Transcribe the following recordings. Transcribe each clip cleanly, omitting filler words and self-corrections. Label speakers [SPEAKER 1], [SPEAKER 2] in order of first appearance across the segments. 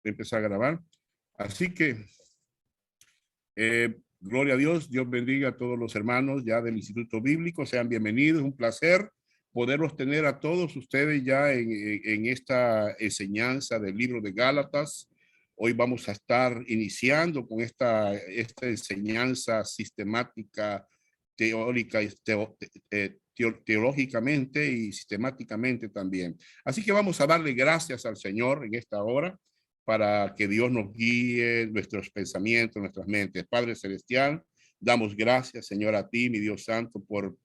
[SPEAKER 1] empezar a grabar. Así que, gloria a Dios, Dios bendiga a todos los hermanos ya del Instituto Bíblico, sean bienvenidos, un placer poderlos tener a todos ustedes ya en esta enseñanza del libro de Gálatas. Hoy vamos a estar iniciando con esta enseñanza sistemática, teórica y teológicamente y sistemáticamente también. Así que vamos a darle gracias al Señor en esta hora para que Dios nos guíe nuestros pensamientos, nuestras mentes. Padre Celestial, damos gracias, Señor, a ti, mi Dios Santo, por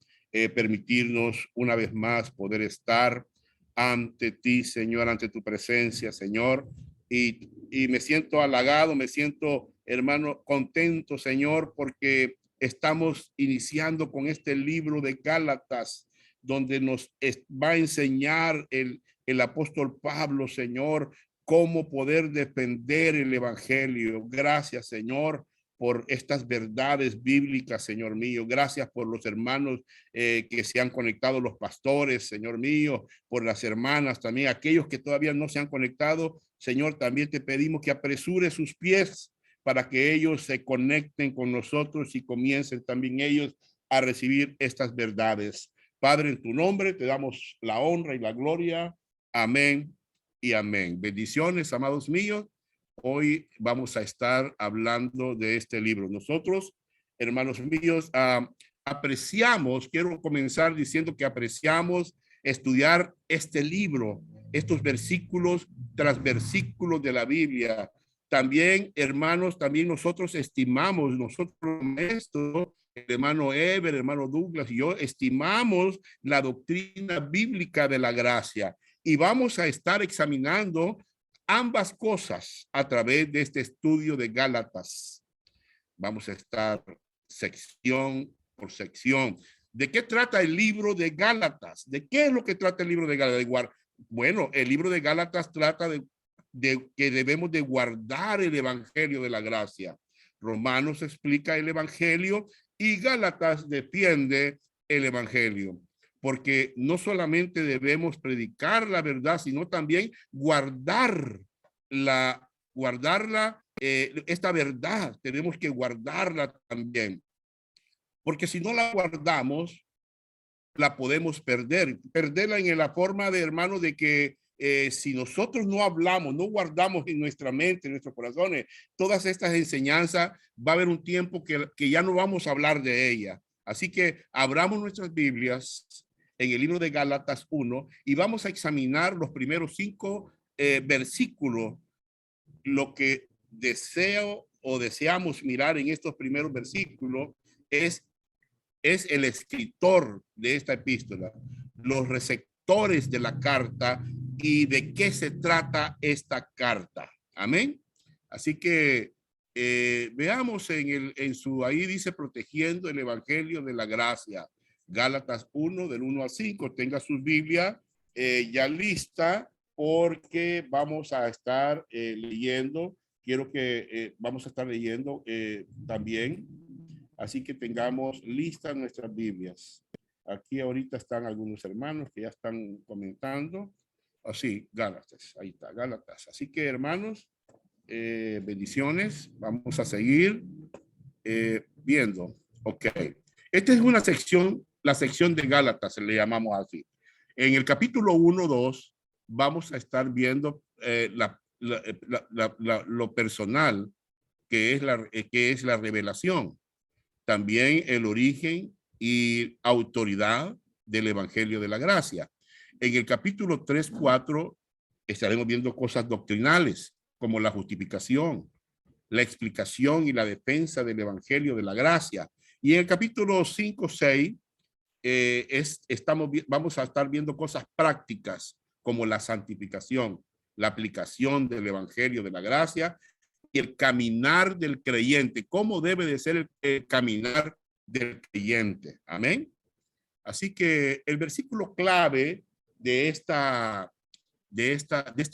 [SPEAKER 1] permitirnos una vez más poder estar ante ti, Señor, ante tu presencia, Señor. Y me siento halagado, me siento, hermano, contento, Señor, porque estamos iniciando con este libro de Gálatas, donde nos va a enseñar el apóstol Pablo, Señor, cómo poder defender el evangelio. Gracias, Señor, por estas verdades bíblicas, Señor mío. Gracias por los hermanos que se han conectado, los pastores, Señor mío, por las hermanas también, aquellos que todavía no se han conectado. Señor, también te pedimos que apresure sus pies para que ellos se conecten con nosotros y comiencen también ellos a recibir estas verdades. Padre, en tu nombre te damos la honra y la gloria. Amén y amén. Bendiciones, amados míos. Hoy vamos a estar hablando de este libro. Nosotros, hermanos míos, apreciamos, quiero comenzar diciendo que apreciamos estudiar este libro, estos versículos tras versículos de la Biblia. También, hermanos, también nosotros estimamos, nosotros maestros, el hermano Ever, el hermano Douglas y yo, estimamos la doctrina bíblica de la gracia. Y vamos a estar examinando ambas cosas a través de este estudio de Gálatas. Vamos a estar sección por sección. ¿De qué trata el libro de Gálatas? ¿De qué es lo que trata el libro de Gálatas? Bueno, el libro de Gálatas trata de que debemos de guardar el evangelio de la gracia. Romanos explica el evangelio y Gálatas defiende el evangelio. Porque no solamente debemos predicar la verdad, sino también guardarla, esta verdad, tenemos que guardarla también. Porque si no la guardamos, la podemos perder. Perderla en la forma de, hermano, de que si nosotros no hablamos, no guardamos en nuestra mente, en nuestros corazones, todas estas enseñanzas, va a haber un tiempo que ya no vamos a hablar de ella. Así que abramos nuestras Biblias en el libro de Gálatas 1 y vamos a examinar los primeros 5 versículos. Lo que deseo o deseamos mirar en estos primeros versículos es el escritor de esta epístola, los receptores de la carta y de qué se trata esta carta. Amén. Así que veamos ahí dice protegiendo el evangelio de la gracia. Gálatas 1 del 1 al 5. Tenga su Biblia ya lista porque vamos a estar leyendo. Quiero que vamos a estar leyendo también. Así que tengamos listas nuestras Biblias. Aquí ahorita están algunos hermanos que ya están comentando. Así, Gálatas, ahí está, Gálatas. Así que hermanos, bendiciones. Vamos a seguir viendo. Ok. Esta es una sección, la sección de Gálatas, le llamamos así. En el capítulo 1, 2, vamos a estar viendo lo personal, que es la revelación. También el origen y autoridad del evangelio de la gracia. En el capítulo 3, 4 estaremos viendo cosas doctrinales como la justificación, la explicación y la defensa del evangelio de la gracia. Y en el capítulo 5, 6 vamos a estar viendo cosas prácticas como la santificación, la aplicación del evangelio de la gracia y el caminar del creyente, cómo debe de ser el caminar del creyente. Amén. Así que el versículo clave de este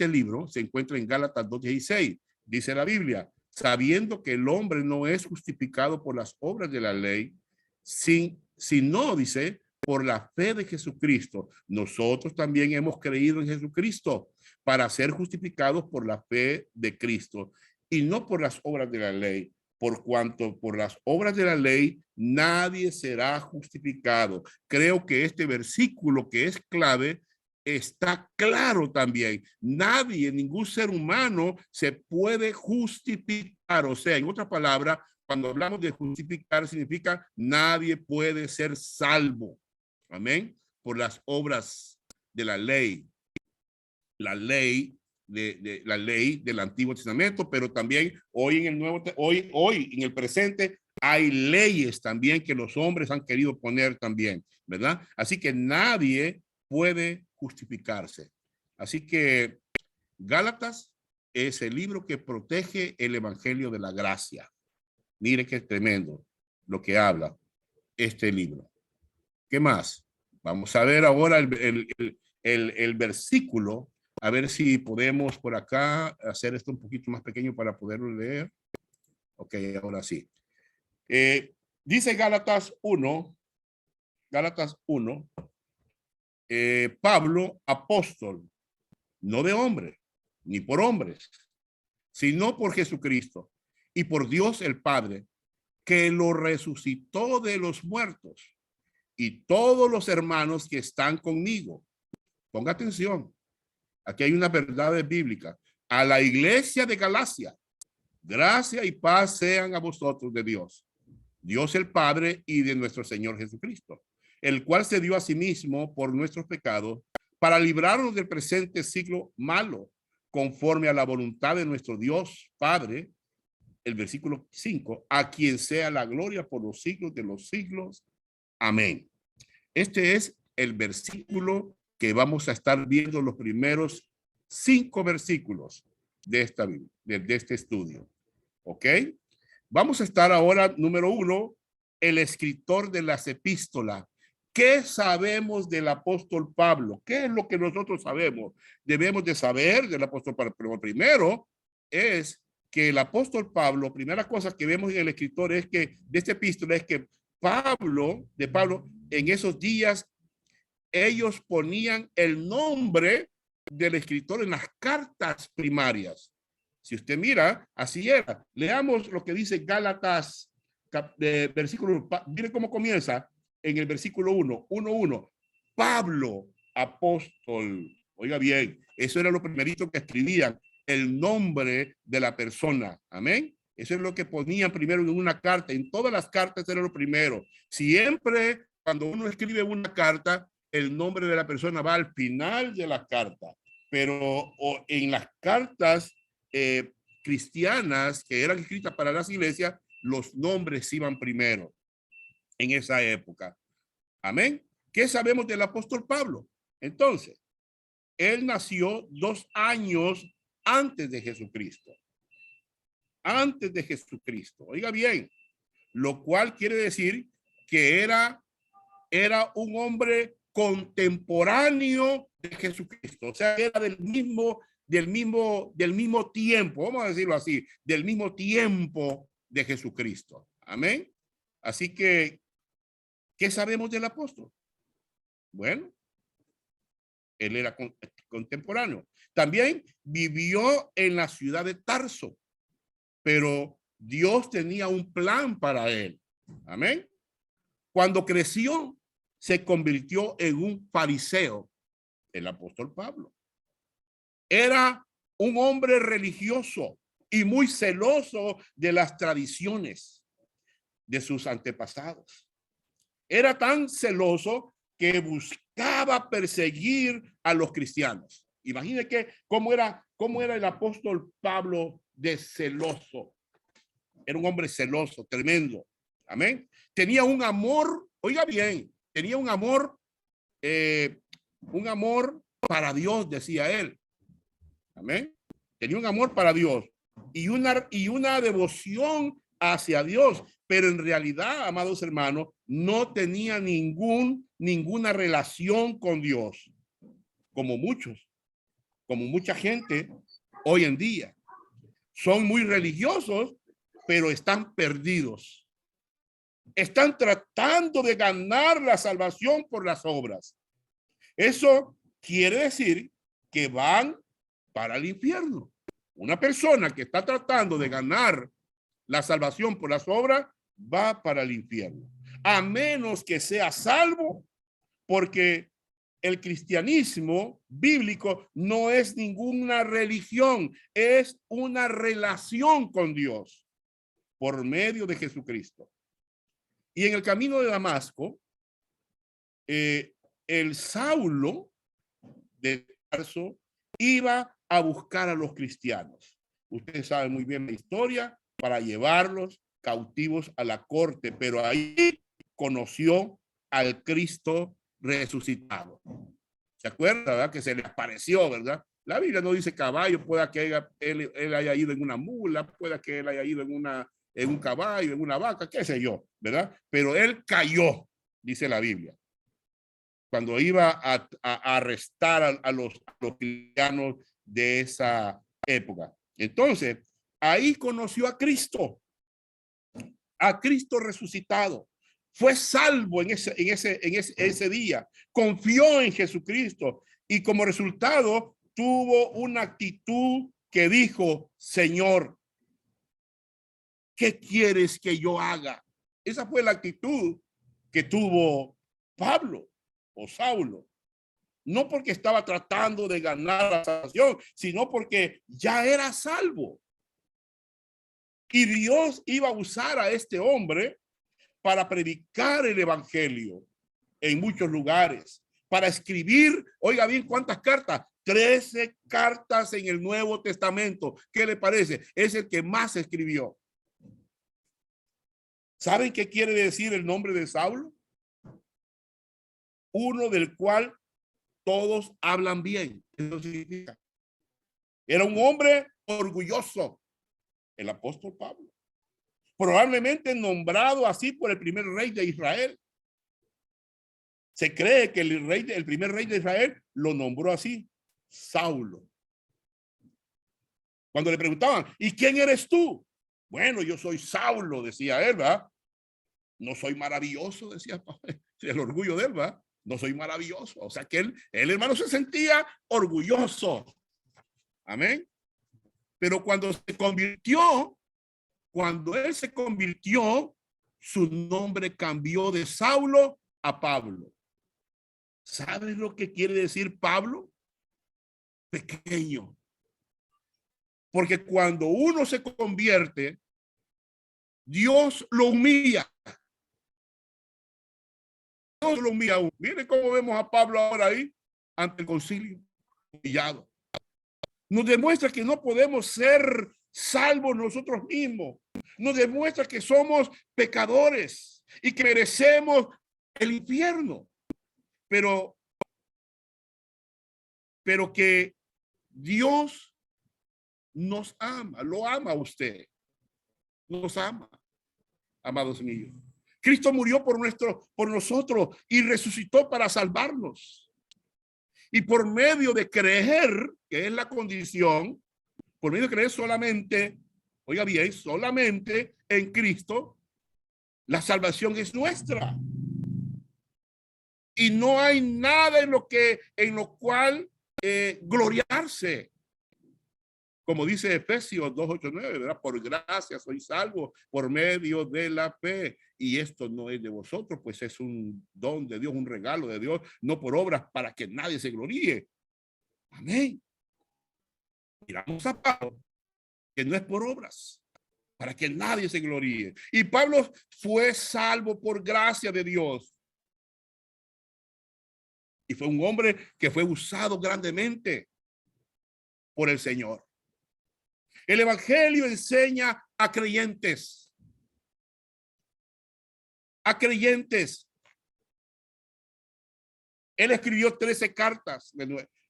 [SPEAKER 1] libro se encuentra en Gálatas 2:16. Dice la Biblia, sabiendo que el hombre no es justificado por las obras de la ley, sino, dice, por la fe de Jesucristo. Nosotros también hemos creído en Jesucristo para ser justificados por la fe de Cristo y no por las obras de la ley, por cuanto por las obras de la ley nadie será justificado. Creo que este versículo, que es clave, está claro también. Nadie, ningún ser humano se puede justificar. O sea, en otras palabras, cuando hablamos de justificar, significa nadie puede ser salvo. Amén. Por las obras de la ley. La ley la ley del Antiguo Testamento, pero también hoy en el Nuevo, hoy en el presente hay leyes también que los hombres han querido poner también, ¿verdad? Así que nadie puede justificarse. Así que Gálatas es el libro que protege el evangelio de la gracia. Mire qué tremendo lo que habla este libro. ¿Qué más? Vamos a ver ahora el versículo, a ver si podemos por acá hacer esto un poquito más pequeño para poderlo leer. Ok, ahora sí. Dice Gálatas 1, Pablo, apóstol, no de hombre, ni por hombres, sino por Jesucristo y por Dios el Padre, que lo resucitó de los muertos, y todos los hermanos que están conmigo. Ponga atención. Aquí hay una verdad bíblica. A la iglesia de Galacia, gracia y paz sean a vosotros de Dios, Dios el Padre y de nuestro Señor Jesucristo, el cual se dio a sí mismo por nuestros pecados para librarnos del presente siglo malo, conforme a la voluntad de nuestro Dios Padre. El versículo 5, a quien sea la gloria por los siglos de los siglos. Amén. Este es el versículo que vamos a estar viendo, los primeros 5 versículos de esta Biblia, de este estudio. ¿Ok? Vamos a estar ahora, número 1, el escritor de las epístolas. ¿Qué sabemos del apóstol Pablo? ¿Qué es lo que nosotros sabemos? Debemos de saber del apóstol Pablo. Pero primero es que el apóstol Pablo, primera cosa que vemos en el escritor es que de esta epístola es que Pablo, en esos días, ellos ponían el nombre del escritor en las cartas primarias. Si usted mira, así era. Leamos lo que dice Gálatas, versículo, mire cómo comienza en el versículo 1:1. Pablo, apóstol. Oiga bien, eso era lo primerito que escribían, el nombre de la persona. Amén. Eso es lo que ponían primero en una carta. En todas las cartas era lo primero. Siempre cuando uno escribe una carta, el nombre de la persona va al final de la carta. Pero en las cartas cristianas que eran escritas para las iglesias, los nombres iban primero en esa época. Amén. ¿Qué sabemos del apóstol Pablo? Entonces, él nació 2 años antes de Jesucristo. Antes de Jesucristo. Oiga bien, lo cual quiere decir que era un hombre contemporáneo de Jesucristo. O sea, era del mismo tiempo, vamos a decirlo así, del mismo tiempo de Jesucristo. Amén. Así que, ¿qué sabemos del apóstol? Bueno, él era contemporáneo. También vivió en la ciudad de Tarso, pero Dios tenía un plan para él. Amén. Cuando creció, se convirtió en un fariseo, el apóstol Pablo. Era un hombre religioso y muy celoso de las tradiciones de sus antepasados. Era tan celoso que buscaba perseguir a los cristianos. Imagine que cómo era el apóstol Pablo de celoso. Era un hombre celoso, tremendo. Amén. Tenía un amor, oiga bien, tenía un amor para Dios, decía él. Amén. Tenía un amor para Dios y una devoción hacia Dios, pero en realidad, amados hermanos, no tenía ninguna relación con Dios, como mucha gente hoy en día. Son muy religiosos, pero están perdidos. Están tratando de ganar la salvación por las obras. Eso quiere decir que van para el infierno. Una persona que está tratando de ganar la salvación por las obras va para el infierno, a menos que sea salvo, porque el cristianismo bíblico no es ninguna religión, es una relación con Dios por medio de Jesucristo. Y en el camino de Damasco, el Saulo de Tarso iba a buscar a los cristianos. Ustedes saben muy bien la historia, para llevarlos cautivos a la corte, pero ahí conoció al Cristo resucitado. ¿Se acuerda, verdad? Que se le apareció, ¿verdad? La Biblia no dice caballo, pueda que él haya ido en una mula, pueda que él haya ido en un caballo, en una vaca, qué sé yo, ¿verdad? Pero él cayó, dice la Biblia, cuando iba a arrestar a los cristianos de esa época. Entonces, ahí conoció a Cristo resucitado. Fue salvo en ese día, confió en Jesucristo y como resultado tuvo una actitud que dijo: Señor, ¿qué quieres que yo haga? Esa fue la actitud que tuvo Pablo o Saulo. No porque estaba tratando de ganar la salvación, sino porque ya era salvo. Y Dios iba a usar a este hombre para predicar el evangelio en muchos lugares, para escribir, oiga bien, ¿cuántas cartas? 13 cartas en el Nuevo Testamento. ¿Qué le parece? Es el que más escribió. ¿Saben qué quiere decir el nombre de Saulo? Uno del cual todos hablan bien. Eso significa. Era un hombre orgulloso, el apóstol Pablo. Probablemente nombrado así por el primer rey de Israel. Se cree que el primer rey de Israel lo nombró así, Saulo. Cuando le preguntaban, ¿y quién eres tú? Bueno, yo soy Saulo, decía él, ¿verdad? No soy maravilloso, decía el orgullo de él, ¿verdad? No soy maravilloso. O sea que él, hermano, se sentía orgulloso. Amén. Pero cuando él se convirtió, su nombre cambió de Saulo a Pablo. ¿Sabes lo que quiere decir Pablo? Pequeño. Porque cuando uno se convierte, Dios lo humilla. Dios lo humilla. Miren cómo vemos a Pablo ahora ahí ante el concilio, humillado. Nos demuestra que no podemos ser salvos nosotros mismos. Nos demuestra que somos pecadores y que merecemos el infierno. Pero que Dios nos ama, lo ama a usted. Nos ama, amados míos. Cristo murió por nosotros y resucitó para salvarnos. Y por medio de creer, que es la condición, por medio de creer solamente, oiga bien, solamente en Cristo, la salvación es nuestra. Y no hay nada en lo cual gloriarse. Como dice Efesios 2:8-9, ¿verdad? Por gracia soy salvo por medio de la fe. Y esto no es de vosotros, pues es un don de Dios, un regalo de Dios, no por obras para que nadie se gloríe. Amén. Miramos a Pablo, que no es por obras, para que nadie se gloríe. Y Pablo fue salvo por gracia de Dios. Y fue un hombre que fue usado grandemente por el Señor. El evangelio enseña a creyentes. A creyentes. Él escribió 13 cartas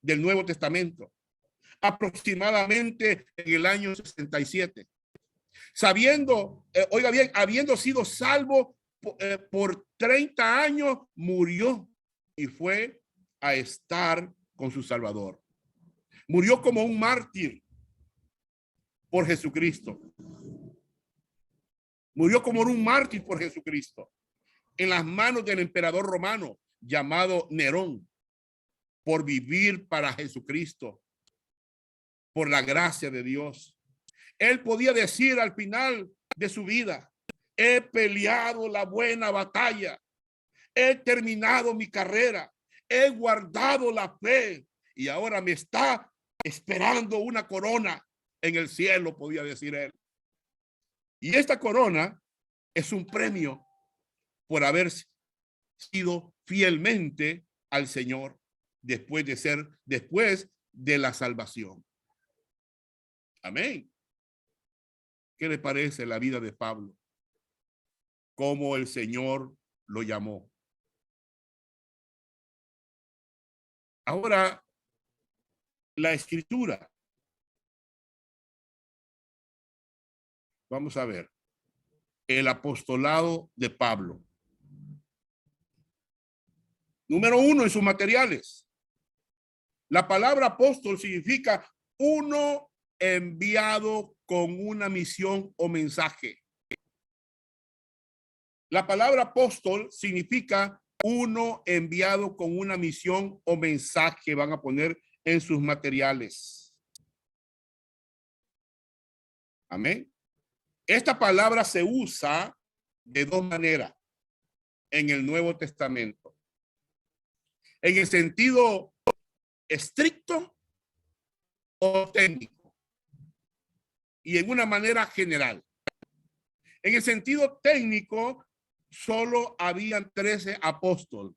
[SPEAKER 1] del Nuevo Testamento, aproximadamente en el año 67. Sabiendo, oiga bien, habiendo sido salvo por 30 años, murió y fue a estar con su Salvador. Murió como un mártir por Jesucristo. Murió como un mártir por Jesucristo, en las manos del emperador romano llamado Nerón, por vivir para Jesucristo, por la gracia de Dios. Él podía decir al final de su vida: he peleado la buena batalla, he terminado mi carrera, he guardado la fe y ahora me está esperando una corona en el cielo, podía decir él. Y esta corona es un premio por haber sido fielmente al Señor después de la salvación. Amén. ¿Qué le parece la vida de Pablo? Cómo el Señor lo llamó. Ahora, la escritura. Vamos a ver. El apostolado de Pablo. Número 1 en sus materiales. La palabra apóstol significa uno enviado con una misión o mensaje. La palabra apóstol significa uno enviado con una misión o mensaje. Van a poner en sus materiales. Amén. Esta palabra se usa de dos maneras en el Nuevo Testamento. En el sentido estricto o técnico y en una manera general. En el sentido técnico, solo habían 13 apóstoles.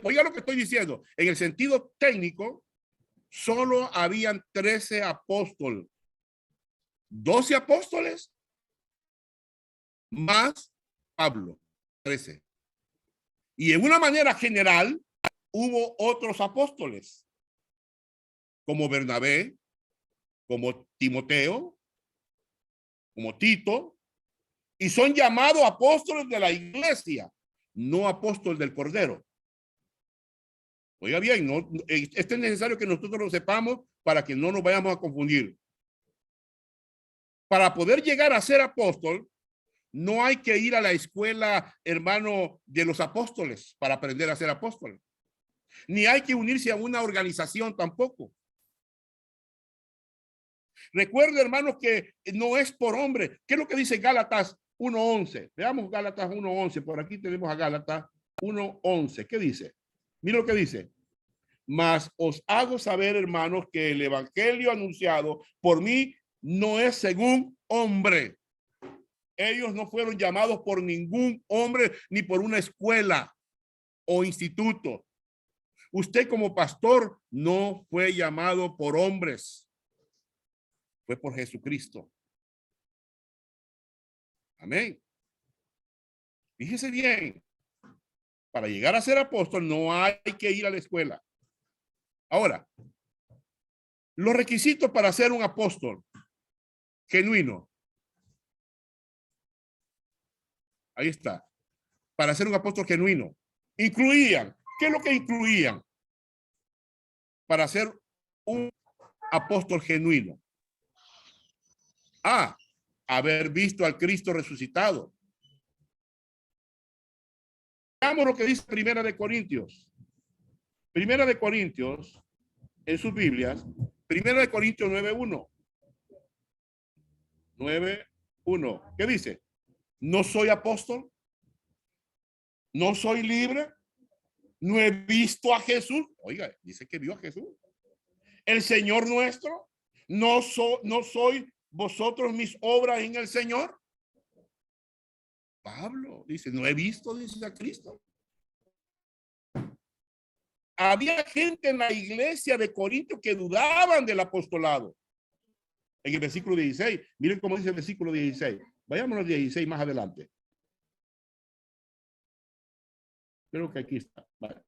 [SPEAKER 1] Oiga lo que estoy diciendo. En el sentido técnico, solo habían 13 apóstoles. 12 apóstoles más Pablo, 13. Y en una manera general, hubo otros apóstoles, como Bernabé, como Timoteo, como Tito, y son llamados apóstoles de la iglesia, no apóstol del Cordero. Oiga bien, no, esto es necesario que nosotros lo sepamos para que no nos vayamos a confundir. Para poder llegar a ser apóstol, no hay que ir a la escuela, hermano, de los apóstoles para aprender a ser apóstol. Ni hay que unirse a una organización tampoco. Recuerde, hermanos, que no es por hombre. ¿Qué es lo que dice Gálatas 1:11? Veamos Gálatas 1:11. Por aquí tenemos a Gálatas 1:11. ¿Qué dice? Mira lo que dice. Mas os hago saber, hermanos, que el evangelio anunciado por mí no es según hombre. Ellos no fueron llamados por ningún hombre ni por una escuela o instituto. Usted como pastor no fue llamado por hombres. Fue por Jesucristo. Amén. Fíjese bien. Para llegar a ser apóstol no hay que ir a la escuela. Ahora, los requisitos para ser un apóstol genuino. Ahí está. Para ser un apóstol genuino. Incluían. ¿Qué es lo que incluían? Para ser un apóstol genuino. A, haber visto al Cristo resucitado. Veamos lo que dice Primera de Corintios. Primera de Corintios, en sus Biblias, Primera de Corintios 9:1. 9:1. ¿Qué dice? No soy apóstol, no soy libre, no he visto a Jesús. Oiga, dice que vio a Jesús. El Señor nuestro, no soy vosotros mis obras en el Señor. Pablo dice, no he visto, dice a Cristo. Había gente en la iglesia de Corinto que dudaban del apostolado. En el versículo 16, miren cómo dice el versículo 16. Vayamos al 16 más adelante. Creo que aquí está. Vale.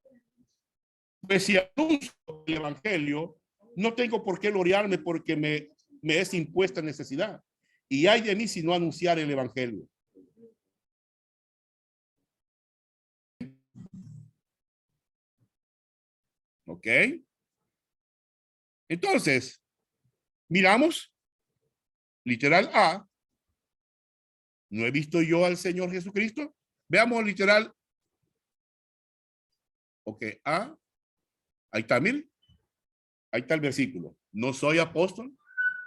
[SPEAKER 1] Pues si anuncio el evangelio, no tengo por qué gloriarme porque me es impuesta necesidad. Y hay de mí si no anunciar el evangelio. ¿Ok? Entonces, miramos literal A, ¿no he visto yo al Señor Jesucristo? Veamos literal. Ok, A, ahí está, miren. Ahí está el versículo. No soy apóstol,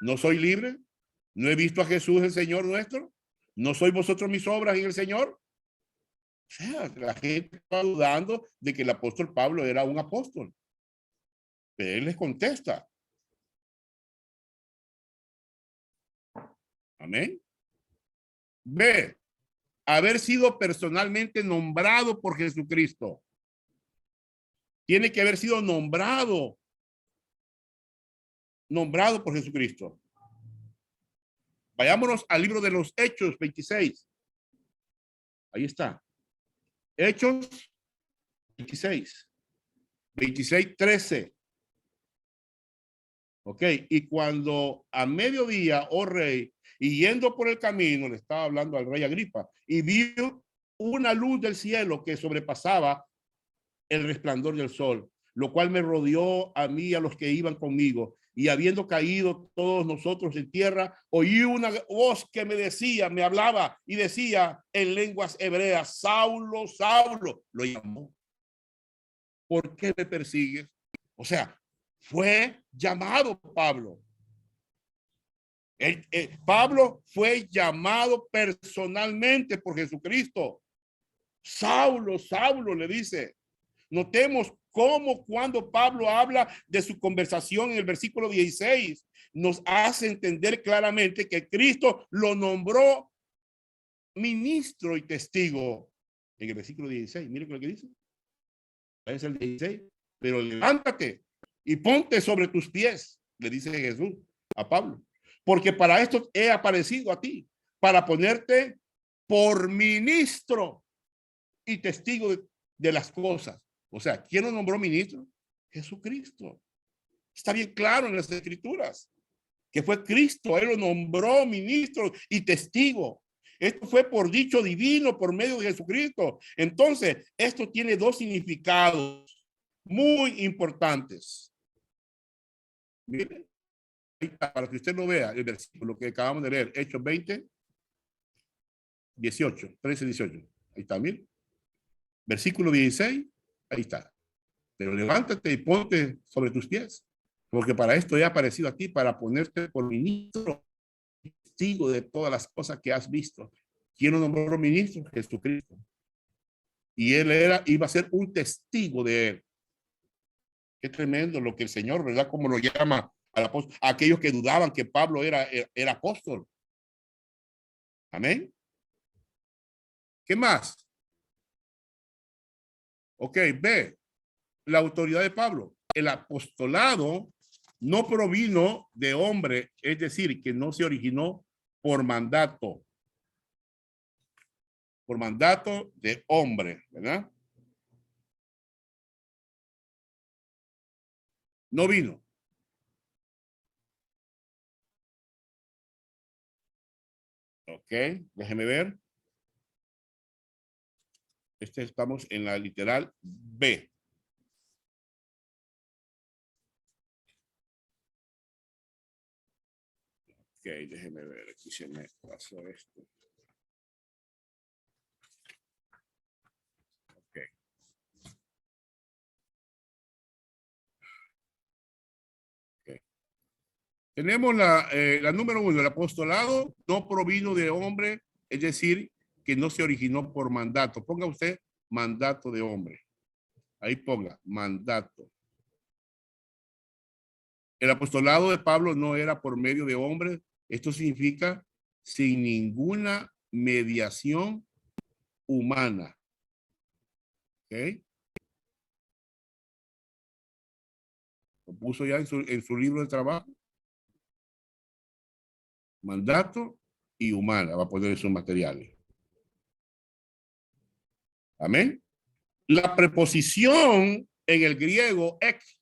[SPEAKER 1] no soy libre, no he visto a Jesús el Señor nuestro, no soy vosotros mis obras en el Señor. O sea, la gente está dudando de que el apóstol Pablo era un apóstol. Pero él les contesta. Amén. B, haber sido personalmente nombrado por Jesucristo. Tiene que haber sido nombrado por Jesucristo. Vayámonos al libro de los Hechos 26. Ahí está. Hechos 26. 26:13. Ok, y cuando a mediodía, oh rey, y yendo por el camino, le estaba hablando al rey Agripa, y vio una luz del cielo que sobrepasaba el resplandor del sol, lo cual me rodeó a mí y a los que iban conmigo. Y habiendo caído todos nosotros en tierra, oí una voz que me decía, me hablaba y decía en lenguas hebreas, Saulo, Saulo, lo llamó. ¿Por qué me persigues? O sea, fue llamado Pablo. Pablo fue llamado personalmente por Jesucristo. Saulo, Saulo, le dice. Notemos cómo cuando Pablo habla de su conversación en el versículo 16, nos hace entender claramente que Cristo lo nombró ministro y testigo. En el versículo 16, miren lo que dice. Es el 16. Pero levántate y ponte sobre tus pies, le dice Jesús a Pablo. Porque para esto he aparecido a ti, para ponerte por ministro y testigo de las cosas. O sea, ¿quién lo nombró ministro? Jesucristo. Está bien claro en las escrituras que fue Cristo. Él lo nombró ministro y testigo. Esto fue por dicho divino por medio de Jesucristo. Entonces, esto tiene dos significados muy importantes. Miren, para que usted lo vea, el versículo que acabamos de leer, Hechos 20, 18, 13, 18. Ahí está, miren. Versículo 16, ahí está. Pero levántate y ponte sobre tus pies, porque para esto he aparecido aquí, para ponerte por ministro, testigo de todas las cosas que has visto. ¿Quién lo nombró ministro? Jesucristo. Y él iba a ser un testigo de él. Qué tremendo lo que el Señor, ¿verdad? Como lo llama al apóstol, a aquellos que dudaban que Pablo era apóstol. Amén. ¿Qué más? Ok, B, la autoridad de Pablo. El apostolado no provino de hombre, es decir, que no se originó por mandato de hombre, ¿verdad? No vino. Ok, déjeme ver. Estamos en la literal B. Ok, déjeme ver. Aquí se me pasó esto. Ok. Okay. Tenemos la número 1. El apostolado no provino de hombre, es decir, que no se originó por mandato. Ponga usted mandato de hombre. Ahí ponga mandato. El apostolado de Pablo no era por medio de hombres. Esto significa sin ninguna mediación humana. ¿Ok? Lo puso ya en su libro de trabajo. Mandato y humana. Va a poner esos materiales. Amén. La preposición en el griego ex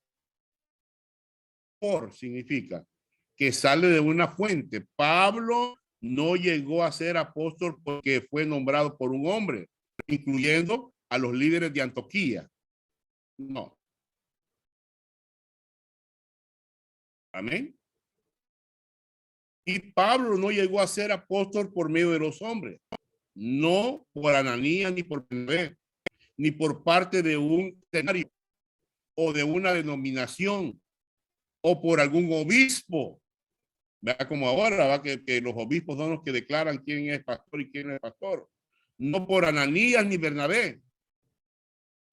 [SPEAKER 1] por significa que sale de una fuente. Pablo no llegó a ser apóstol porque fue nombrado por un hombre, incluyendo a los líderes de Antioquía. No. Amén. Y Pablo no llegó a ser apóstol por medio de los hombres, no por Ananías ni por Bernabé, ni por parte de un seminario o de una denominación o por algún obispo. Vea como ahora, ¿va? Que los obispos son los que declaran quién es pastor y quién no es pastor. No por Ananías ni Bernabé.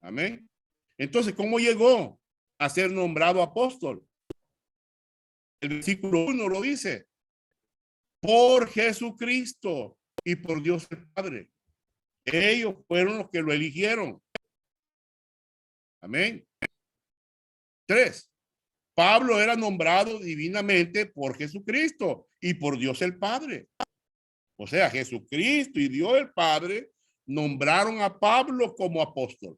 [SPEAKER 1] Amén. Entonces, ¿cómo llegó a ser nombrado apóstol? El versículo 1 lo dice. Por Jesucristo y por Dios el Padre. Ellos fueron los que lo eligieron. Amén. 3. Pablo era nombrado divinamente por Jesucristo y por Dios el Padre. O sea, Jesucristo y Dios el Padre nombraron a Pablo como apóstol.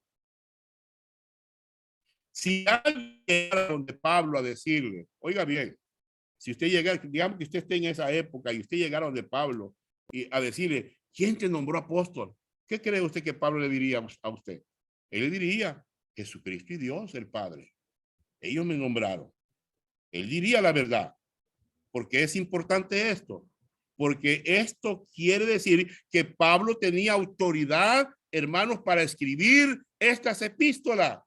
[SPEAKER 1] Si alguien llegara donde Pablo a decirle, oiga bien, si usted llegara, digamos que usted esté en esa época y usted llegara donde Pablo y a decirle, ¿quién te nombró apóstol? ¿Qué cree usted que Pablo le diría a usted? Él le diría, Jesucristo y Dios el Padre. Ellos me nombraron. Él diría la verdad. ¿Por qué es importante esto? Porque esto quiere decir que Pablo tenía autoridad, hermanos, para escribir estas epístolas.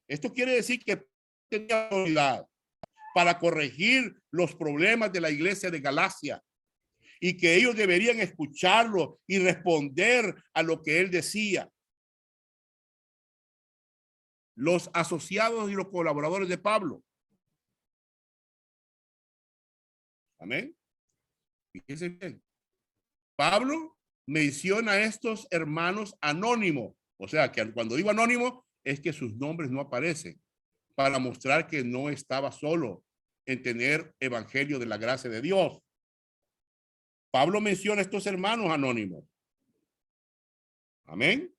[SPEAKER 1] Esto quiere decir que tenía autoridad para corregir los problemas de la iglesia de Galacia y que ellos deberían escucharlo y responder a lo que él decía. Los asociados y los colaboradores de Pablo. Amén. Fíjense bien. Pablo menciona a estos hermanos anónimos. O sea, que cuando digo anónimo es que sus nombres no aparecen para mostrar que no estaba solo en tener evangelio de la gracia de Dios. Pablo menciona a estos hermanos anónimos. Amén.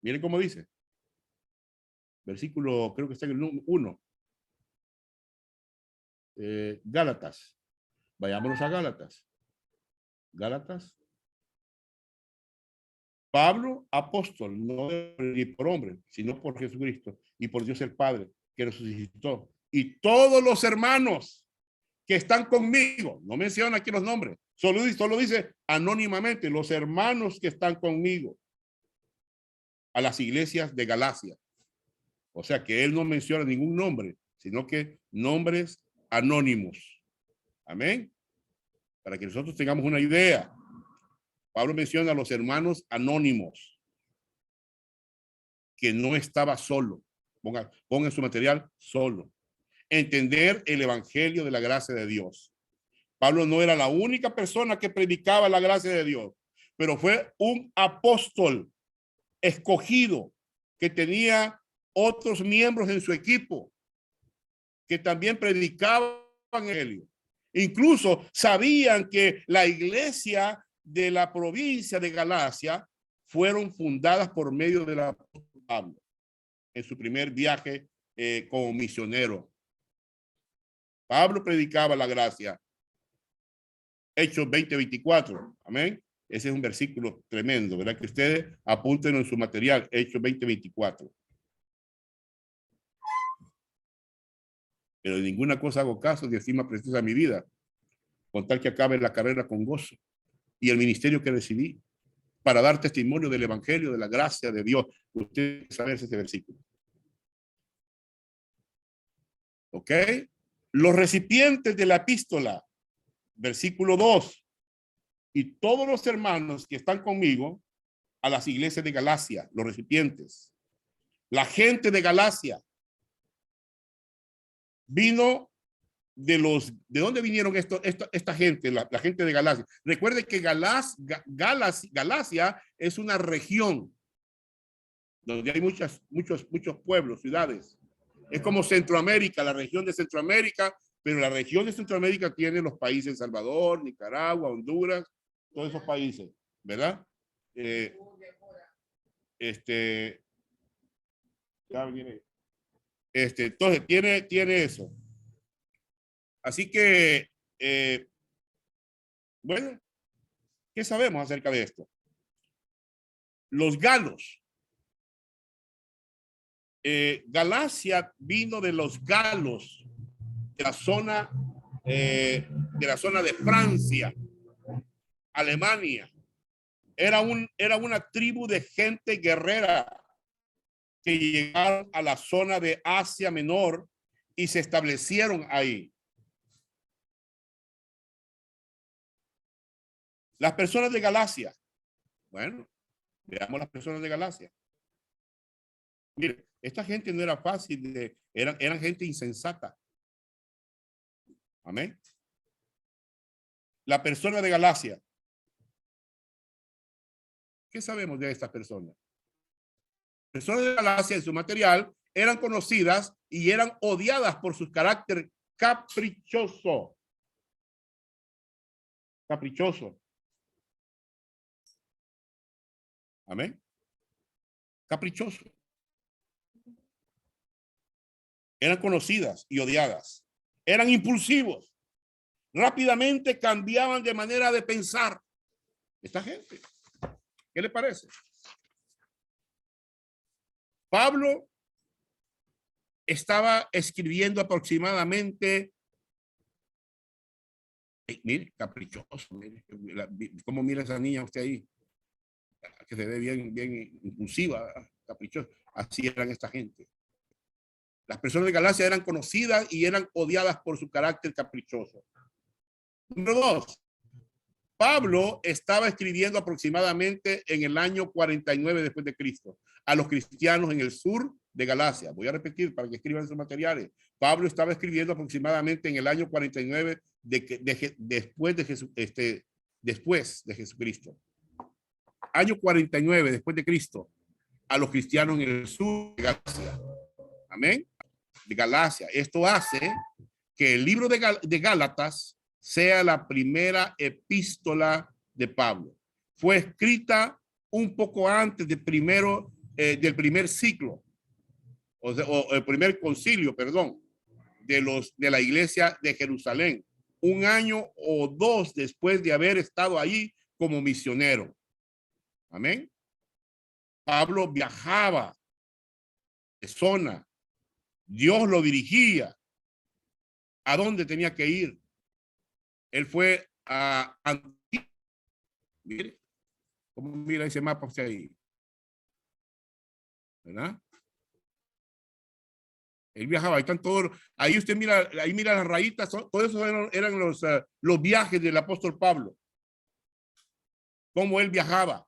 [SPEAKER 1] Miren cómo dice. Versículo, creo que está en el 1. Gálatas. Vayámonos a Gálatas. Gálatas. Pablo, apóstol, no por hombre, sino por Jesucristo y por Dios el Padre, que resucitó. Y todos los hermanos que están conmigo, no menciona aquí los nombres, solo dice anónimamente, los hermanos que están conmigo a las iglesias de Galacia. O sea que él no menciona ningún nombre, sino que nombres anónimos. Amén. Para que nosotros tengamos una idea. Pablo menciona a los hermanos anónimos, que no estaba solo. Ponga en su material solo. Entender el evangelio de la gracia de Dios. Pablo no era la única persona que predicaba la gracia de Dios, pero fue un apóstol escogido que tenía otros miembros en su equipo que también predicaban el evangelio. Incluso sabían que la iglesia de la provincia de Galacia fueron fundadas por medio del apóstol Pablo en su primer viaje como misionero. Pablo predicaba la gracia. Hechos 20:24. Amén. Ese es un versículo tremendo, ¿verdad? Que ustedes apunten en su material. Hechos 20:24. Pero de ninguna cosa hago caso de estima preciosa mi vida, con tal que acabe la carrera con gozo y el ministerio que recibí para dar testimonio del evangelio, de la gracia de Dios. Usted sabe ese versículo. ¿Ok? Los recipientes de la epístola, versículo 2. Y todos los hermanos que están conmigo a las iglesias de Galacia, los recipientes. La gente de Galacia vino ¿de dónde vinieron esta gente, la gente de Galacia? Recuerde que Galacia es una región donde hay muchos pueblos, ciudades. Es como Centroamérica, la región de Centroamérica, pero la región de Centroamérica tiene los países El Salvador, Nicaragua, Honduras, todos esos países, ¿verdad? Entonces tiene eso. Así que, bueno, ¿qué sabemos acerca de esto? Los galos. Galacia vino de los galos, de la zona de Francia, Alemania. Era una tribu de gente guerrera que llegaron a la zona de Asia Menor y se establecieron ahí. Las personas de Galacia. Bueno, veamos las personas de Galacia. Mire, esta gente no era fácil, eran gente insensata. Amén. La persona de Galacia. ¿Qué sabemos de estas personas? Las personas de Galacia en su material eran conocidas y eran odiadas por su carácter caprichoso. Caprichoso. Amén. Caprichoso. Eran conocidas y odiadas. Eran impulsivos. Rápidamente cambiaban de manera de pensar. Esta gente. ¿Qué le parece? Pablo estaba escribiendo aproximadamente, mire, caprichoso, mire, cómo mira esa niña usted ahí, que se ve bien impulsiva, caprichosa. Así eran esta gente. Las personas de Galacia eran conocidas y eran odiadas por su carácter caprichoso. Número 2. Pablo estaba escribiendo aproximadamente en el año 49 después de Cristo a los cristianos en el sur de Galacia. Voy a repetir para que escriban sus materiales. Pablo estaba escribiendo aproximadamente en el año 49 después de Jesucristo. Año 49 después de Cristo a los cristianos en el sur de Galacia. Amén. De Galacia. Esto hace que el libro de Gálatas sea la primera epístola de Pablo. Fue escrita un poco antes del primer ciclo, o el primer concilio, perdón, de la iglesia de Jerusalén, un año o dos después de haber estado ahí como misionero. Amén. Pablo viajaba de zona. Dios lo dirigía a dónde tenía que ir. Él fue a Antioquía. Mire, cómo mira ese mapa usted ahí. ¿Verdad? Él viajaba, ahí están todos, ahí usted mira, ahí mira las rayitas, todos esos eran los viajes del apóstol Pablo. Cómo él viajaba.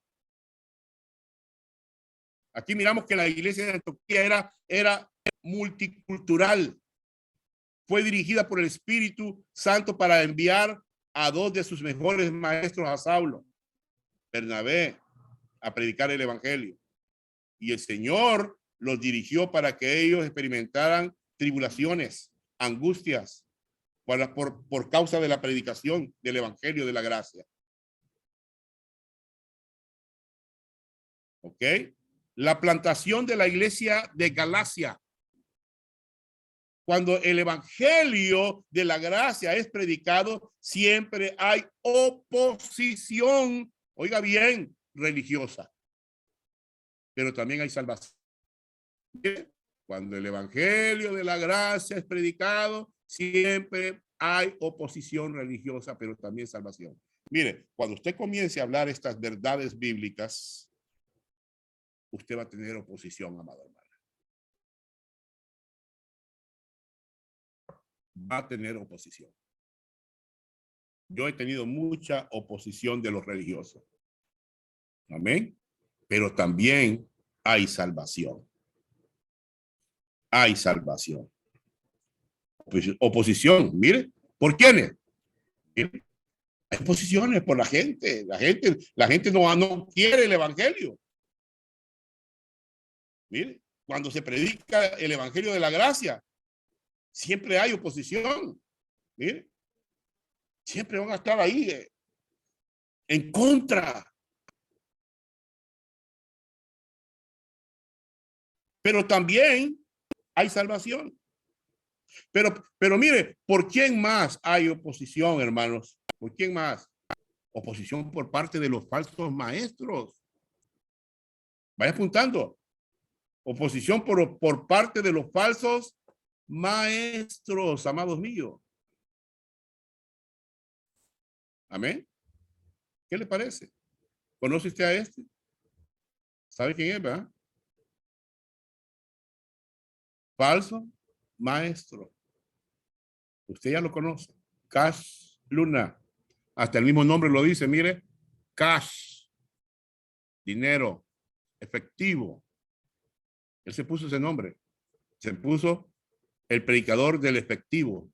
[SPEAKER 1] Aquí miramos que la iglesia de Antioquía era multicultural. Fue dirigida por el Espíritu Santo para enviar a dos de sus mejores maestros, a Saulo, Bernabé, a predicar el evangelio. Y el Señor los dirigió para que ellos experimentaran tribulaciones, angustias, por causa de la predicación del evangelio de la gracia. ¿Ok? La plantación de la iglesia de Galacia. Cuando el evangelio de la gracia es predicado, siempre hay oposición, oiga bien, religiosa. Pero también hay salvación. Cuando el evangelio de la gracia es predicado, siempre hay oposición religiosa, pero también salvación. Mire, cuando usted comience a hablar estas verdades bíblicas, usted va a tener oposición, amado hermano. Va a tener oposición. Yo he tenido mucha oposición de los religiosos. Amén. Pero también hay salvación. Hay salvación. Oposición, mire, ¿por quiénes? Mire, hay oposiciones por la gente. La gente no quiere el evangelio. Mire, cuando se predica el evangelio de la gracia, siempre hay oposición. Mire, siempre van a estar ahí en contra. Pero también hay salvación. Pero mire, ¿por quién más hay oposición, hermanos? ¿Por quién más? Oposición por parte de los falsos maestros. Vaya apuntando. Oposición por parte de los falsos maestros, amados míos. Amén. ¿Qué le parece? ¿Conoce usted a este? ¿Sabe quién es, verdad? Falso maestro. Usted ya lo conoce. Cash Luna. Hasta el mismo nombre lo dice, mire. Cash. Dinero. Efectivo. Él se puso ese nombre. Se puso el predicador del efectivo.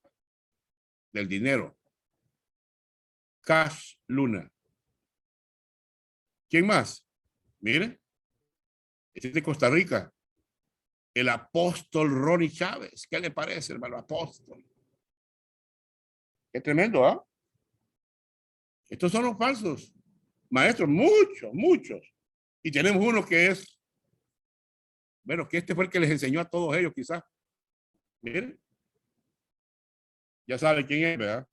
[SPEAKER 1] Del dinero. Cash Luna. ¿Quién más? Mire. Este es de Costa Rica. El apóstol Ronnie Chávez. ¿Qué le parece, hermano? Apóstol. Qué tremendo, ¿ah? Estos son los falsos maestros, muchos, muchos. Y tenemos uno que es, bueno, que este fue el que les enseñó a todos ellos, quizás. Miren, ya sabe quién es, ¿verdad?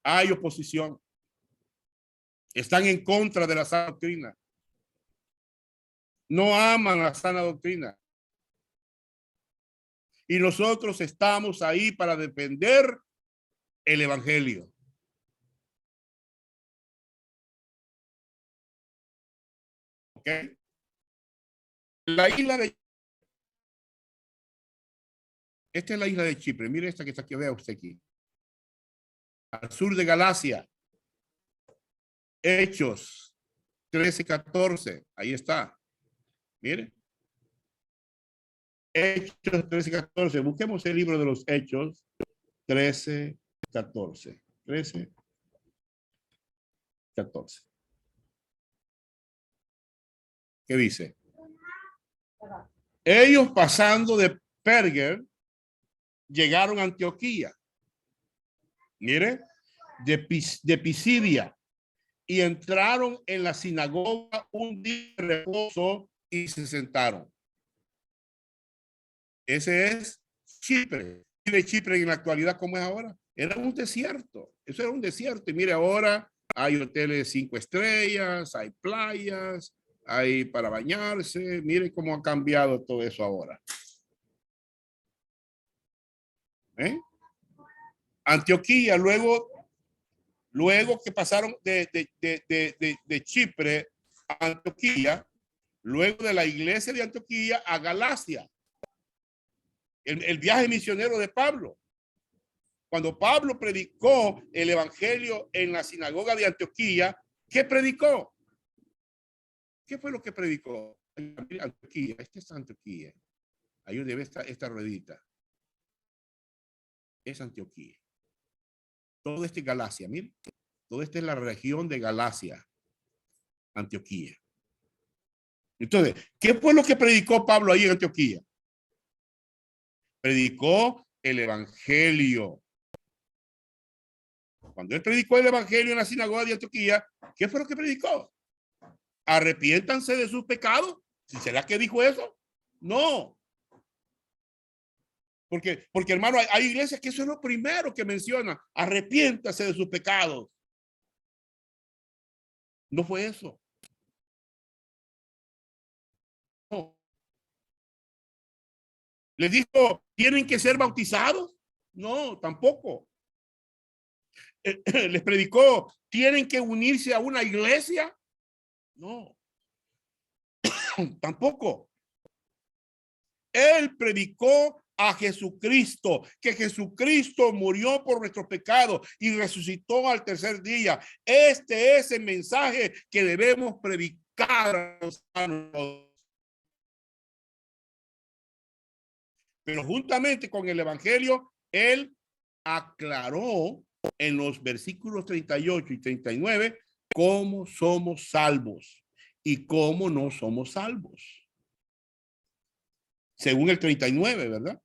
[SPEAKER 1] Hay oposición. Están en contra de la sana doctrina. No aman la sana doctrina. Y nosotros estamos ahí para defender el evangelio. ¿Ok? La isla de... Esta es la isla de Chipre. Mire esta que está aquí, vea usted aquí. Al sur de Galacia. Hechos 13:14. Ahí está. Mire. Hechos 13:14. Busquemos el libro de los Hechos 13:14. 13:14. ¿Qué dice? Ellos pasando de Perger llegaron a Antioquía. Mire, de Pisidia, y entraron en la sinagoga un día de reposo y se sentaron. Ese es Chipre. Mire Chipre en la actualidad como es ahora. Era un desierto. Eso era un desierto. Y mire ahora hay hoteles 5 estrellas, hay playas, hay para bañarse. Mire cómo ha cambiado todo eso ahora. Antioquía, luego que pasaron de Chipre a Antioquía, luego de la iglesia de Antioquía a Galacia. El viaje misionero de Pablo. Cuando Pablo predicó el evangelio en la sinagoga de Antioquía, ¿qué predicó? ¿Qué fue lo que predicó? Antioquía, este es Antioquía. Ahí debe estar esta ruedita. Es Antioquía. Todo este es Galacia, miren. Todo este es la región de Galacia, Antioquía. Entonces, ¿qué fue lo que predicó Pablo ahí en Antioquía? Predicó el evangelio. Cuando él predicó el evangelio en la sinagoga de Antioquía, ¿qué fue lo que predicó? Arrepiéntanse de sus pecados. ¿Será que dijo eso? No. Porque hermano, hay iglesias que eso es lo primero que menciona. Arrepiéntase de sus pecados. No fue eso. No. ¿Les dijo, tienen que ser bautizados? No, tampoco. ¿Les predicó, tienen que unirse a una iglesia? No, tampoco. Él predicó a Jesucristo, que Jesucristo murió por nuestros pecados y resucitó al tercer día. Este es el mensaje que debemos predicar a nosotros. Pero juntamente con el evangelio, él aclaró en los versículos 38 y 39 cómo somos salvos y cómo no somos salvos. Según el 39, ¿verdad?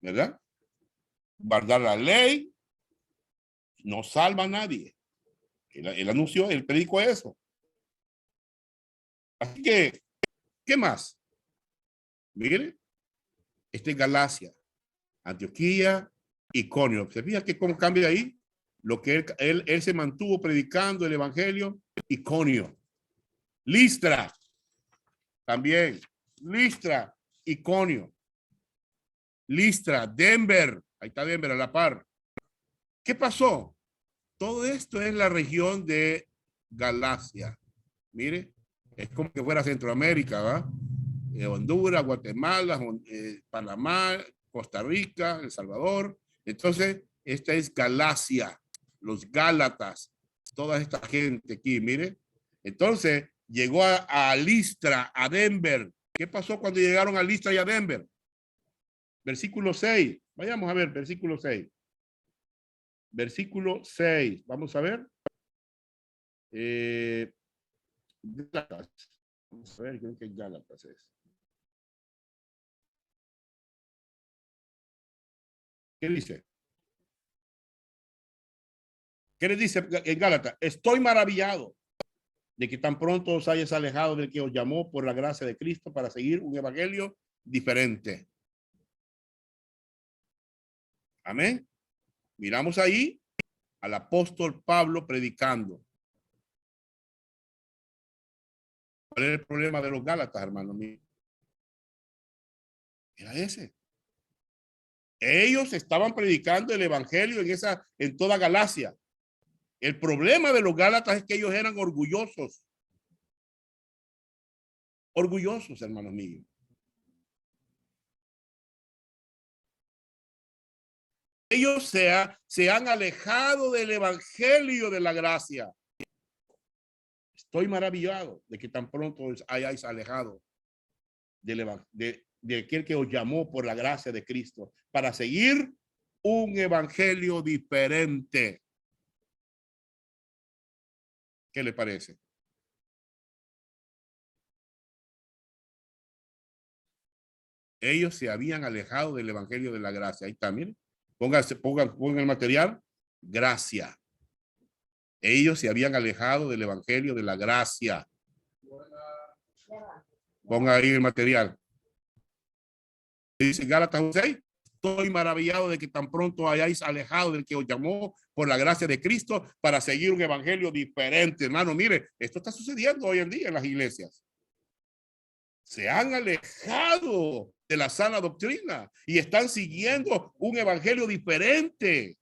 [SPEAKER 1] ¿Verdad? Guardar la ley no salva a nadie. Él anunció, él predicó eso. Así que, ¿qué más? Mire, este es Galacia, Antioquía, Iconio. ¿Se fija que cómo cambia ahí? Lo que él se mantuvo predicando el evangelio, Iconio. Listra. también. Listra, Iconio. Listra, Denver. Ahí está Denver a la par. ¿Qué pasó? Todo esto es la región de Galacia. Mire, es como que fuera Centroamérica, ¿va? Honduras, Guatemala, Panamá, Costa Rica, El Salvador. Entonces, esta es Galacia, los Gálatas, toda esta gente aquí, mire. Entonces, llegó a Listra, a Denver. ¿Qué pasó cuando llegaron a Listra y a Denver? Versículo 6. Vayamos a ver, versículo 6. Versículo 6. Vamos a ver. Gálatas. Vamos a ver, creo que Gálatas es. ¿Qué dice? ¿Qué les dice en Gálatas? Estoy maravillado de que tan pronto os hayas alejado del que os llamó por la gracia de Cristo para seguir un evangelio diferente. Amén. Miramos ahí al apóstol Pablo predicando. ¿Cuál es el problema de los Gálatas, hermano mío? Era ese. Ellos estaban predicando el evangelio en toda Galacia. El problema de los Gálatas es que ellos eran orgullosos. Orgullosos, hermanos míos. Ellos se han alejado del evangelio de la gracia. Estoy maravillado de que tan pronto os hayáis alejado de aquel que os llamó por la gracia de Cristo para seguir un evangelio diferente. ¿Qué le parece? Ellos se habían alejado del evangelio de la gracia. Ahí está, miren. Pongan el material. Gracia. Ellos se habían alejado del evangelio de la gracia. Ponga ahí el material. Dice Gálatas 6. Estoy maravillado de que tan pronto hayáis alejado del que os llamó por la gracia de Cristo para seguir un evangelio diferente. Hermano, mire, esto está sucediendo hoy en día en las iglesias. Se han alejado de la sana doctrina y están siguiendo un evangelio diferente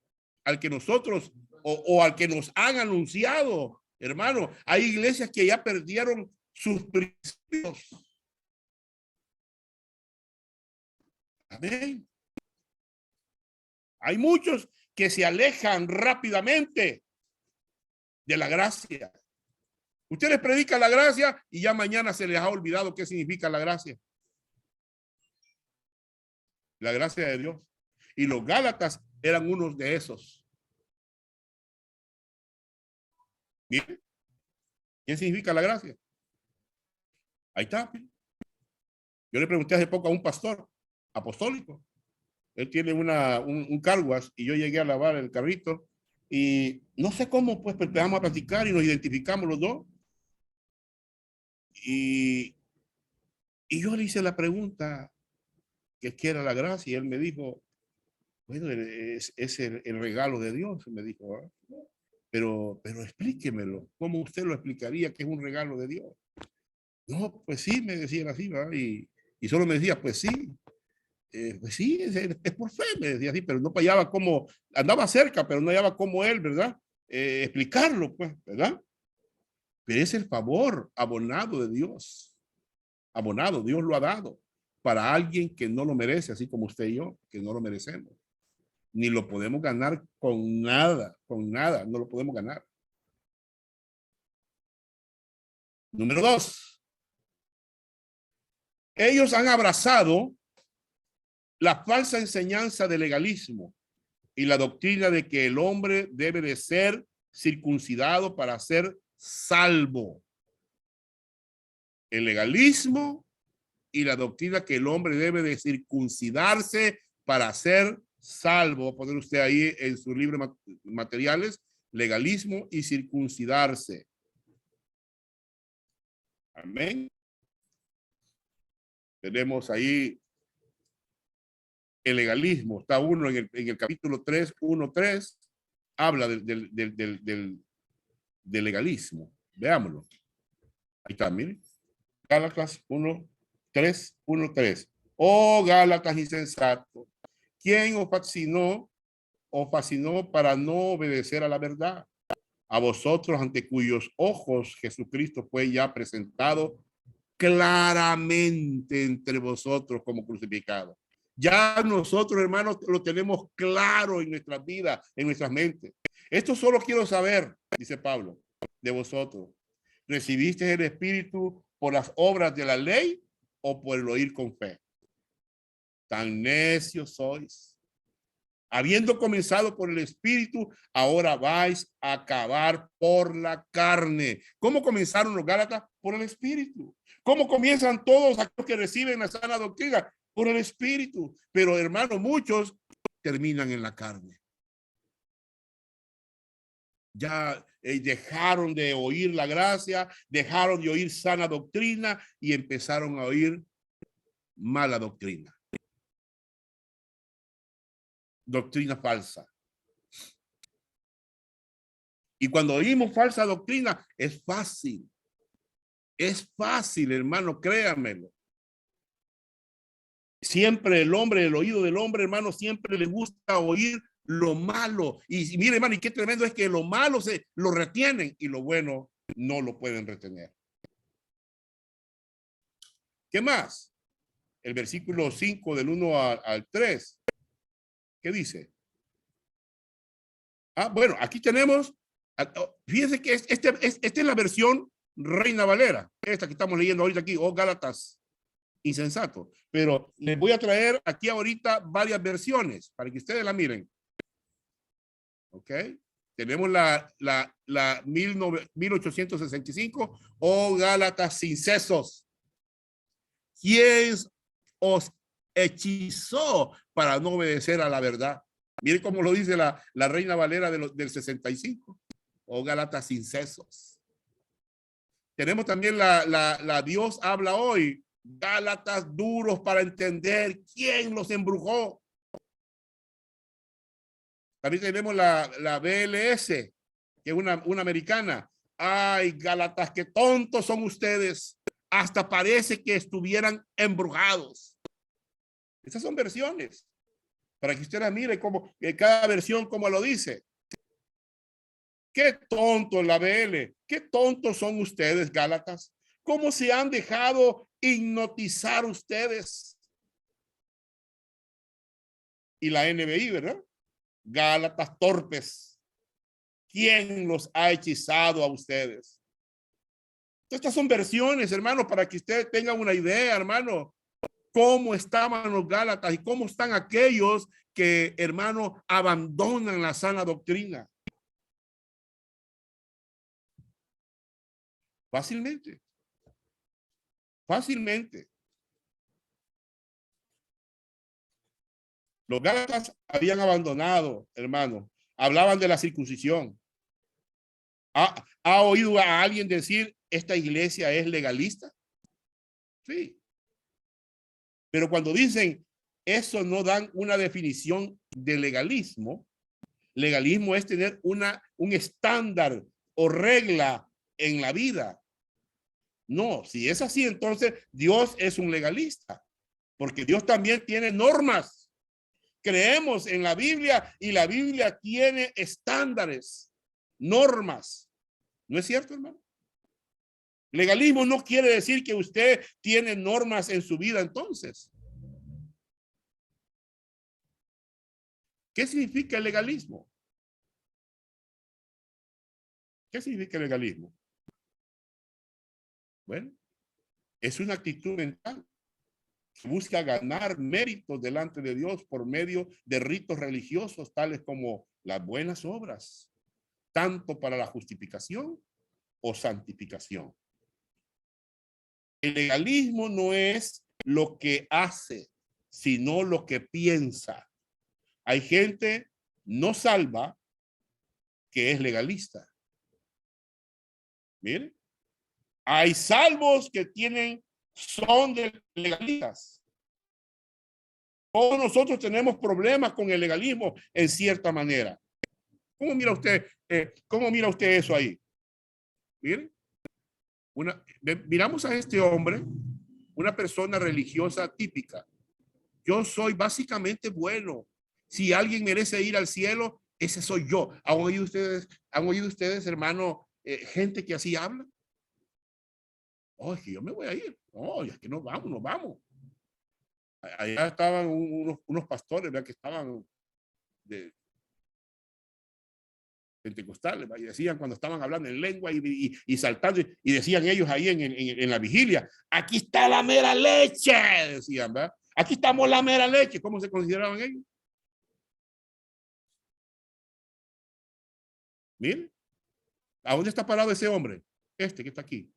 [SPEAKER 1] al que nosotros o al que nos han anunciado. Hermano, hay iglesias que ya perdieron sus principios. Amén. Hay muchos que se alejan rápidamente de la gracia. Usted les predica la gracia y ya mañana se les ha olvidado qué significa la gracia. La gracia de Dios. Y los Gálatas eran unos de esos. Bien. ¿Qué significa la gracia? Ahí está. Yo le pregunté hace poco a un pastor apostólico. Él tiene un carguas y yo llegué a lavar el carrito y no sé cómo, pues empezamos a platicar y nos identificamos los dos. Y yo le hice la pregunta que qué era la gracia y él me dijo, bueno, es el regalo de Dios, me dijo, ¿eh? Pero explíquemelo, ¿cómo usted lo explicaría que es un regalo de Dios? No, pues sí, me decía así, ¿verdad? Y solo me decía, pues sí, es por fe, me decía así, pero no hallaba cómo, andaba cerca, pero no hallaba cómo él, ¿verdad? Explicarlo, pues, ¿verdad? Pero es el favor abonado de Dios, abonado, Dios lo ha dado para alguien que no lo merece, así como usted y yo, que no lo merecemos. Ni lo podemos ganar con nada, no lo podemos ganar. Número 2. Ellos han abrazado la falsa enseñanza del legalismo y la doctrina de que el hombre debe de ser circuncidado para ser salvo. El legalismo y la doctrina que el hombre debe de circuncidarse para ser salvo. Va a poner usted ahí en su libro materiales, legalismo y circuncidarse. Amén. Tenemos ahí el legalismo. Está uno en el capítulo 3, 1:3, habla del legalismo. Veámoslo. Ahí está, miren. Gálatas 1:3. Oh, Gálatas insensato, ¿quién os fascinó para no obedecer a la verdad? A vosotros ante cuyos ojos Jesucristo fue ya presentado claramente entre vosotros como crucificado. Ya nosotros, hermanos, lo tenemos claro en nuestras vidas, en nuestras mentes. Esto solo quiero saber, dice Pablo, de vosotros. ¿Recibiste el Espíritu por las obras de la ley o por el oír con fe? Tan necios sois. Habiendo comenzado por el Espíritu, ahora vais a acabar por la carne. ¿Cómo comenzaron los Gálatas? Por el Espíritu. ¿Cómo comienzan todos aquellos que reciben la sana doctrina? Por el Espíritu. Pero, hermanos, muchos terminan en la carne. Ya dejaron de oír la gracia, dejaron de oír sana doctrina y empezaron a oír mala doctrina. Doctrina falsa. Y cuando oímos falsa doctrina, es fácil. Es fácil, hermano, créanmelo. Siempre el hombre, el oído del hombre, hermano, siempre le gusta oír lo malo. Y mire, hermano, y qué tremendo es que lo malo se lo retienen y lo bueno no lo pueden retener. ¿Qué más? El versículo 5 del 1 al 3. ¿Qué dice? Bueno, aquí tenemos, fíjense que esta es la versión Reina Valera, esta que estamos leyendo ahorita aquí, Gálatas insensato. Pero les voy a traer aquí ahorita varias versiones para que ustedes la miren. ¿Ok? Tenemos la 1865 o Gálatas sin sesos. ¿Quién os hechizó para no obedecer a la verdad? Miren cómo lo dice la Reina Valera del 65 o Gálatas sin sesos. Tenemos también la Dios habla hoy, Gálatas duros para entender quién los embrujó. También tenemos la BLS, que es una americana. Ay, Gálatas, qué tontos son ustedes. Hasta parece que estuvieran embrujados. Estas son versiones, para que usted la mire como cada versión como lo dice. Qué tonto la BL, qué tontos son ustedes, Gálatas. ¿Cómo se han dejado hipnotizar ustedes? Y la NBI, ¿verdad? Gálatas torpes. ¿Quién los ha hechizado a ustedes? Estas son versiones, hermano, para que usted tenga una idea, hermano, cómo estaban los Gálatas y cómo están aquellos que, hermano, abandonan la sana doctrina. Fácilmente. Fácilmente. Los Gálatas habían abandonado, hermano. Hablaban de la circuncisión. ¿Ha oído a alguien decir esta iglesia es legalista? Sí. Pero cuando dicen eso no dan una definición de legalismo. Legalismo es tener un estándar o regla en la vida. No, si es así, entonces Dios es un legalista, porque Dios también tiene normas. Creemos en la Biblia y la Biblia tiene estándares, normas. ¿No es cierto, hermano? Legalismo no quiere decir que usted tiene normas en su vida entonces. ¿Qué significa el legalismo? ¿Qué significa el legalismo? Bueno, es una actitud mental que busca ganar méritos delante de Dios por medio de ritos religiosos tales como las buenas obras, tanto para la justificación o santificación. El legalismo no es lo que hace, sino lo que piensa. Hay gente no salva que es legalista. Miren, hay salvos que son de legalistas. Todos nosotros tenemos problemas con el legalismo en cierta manera. ¿Cómo mira usted eso ahí? Miren, Miramos a este hombre, una persona religiosa típica. Yo soy básicamente bueno. Si alguien merece ir al cielo, ese soy yo. Han oído ustedes, hermano, gente que así habla? Oh, es que yo me voy a ir. No, es que nos vamos, nos vamos. Allá estaban unos pastores, ¿verdad? Que estaban de pentecostales, ¿verdad? Y decían cuando estaban hablando en lengua y saltando, y decían ellos ahí en la vigilia, aquí está la mera leche, decían, ¿verdad? Aquí estamos la mera leche. ¿Cómo se consideraban ellos? Miren, ¿a dónde está parado ese hombre? Este que está aquí.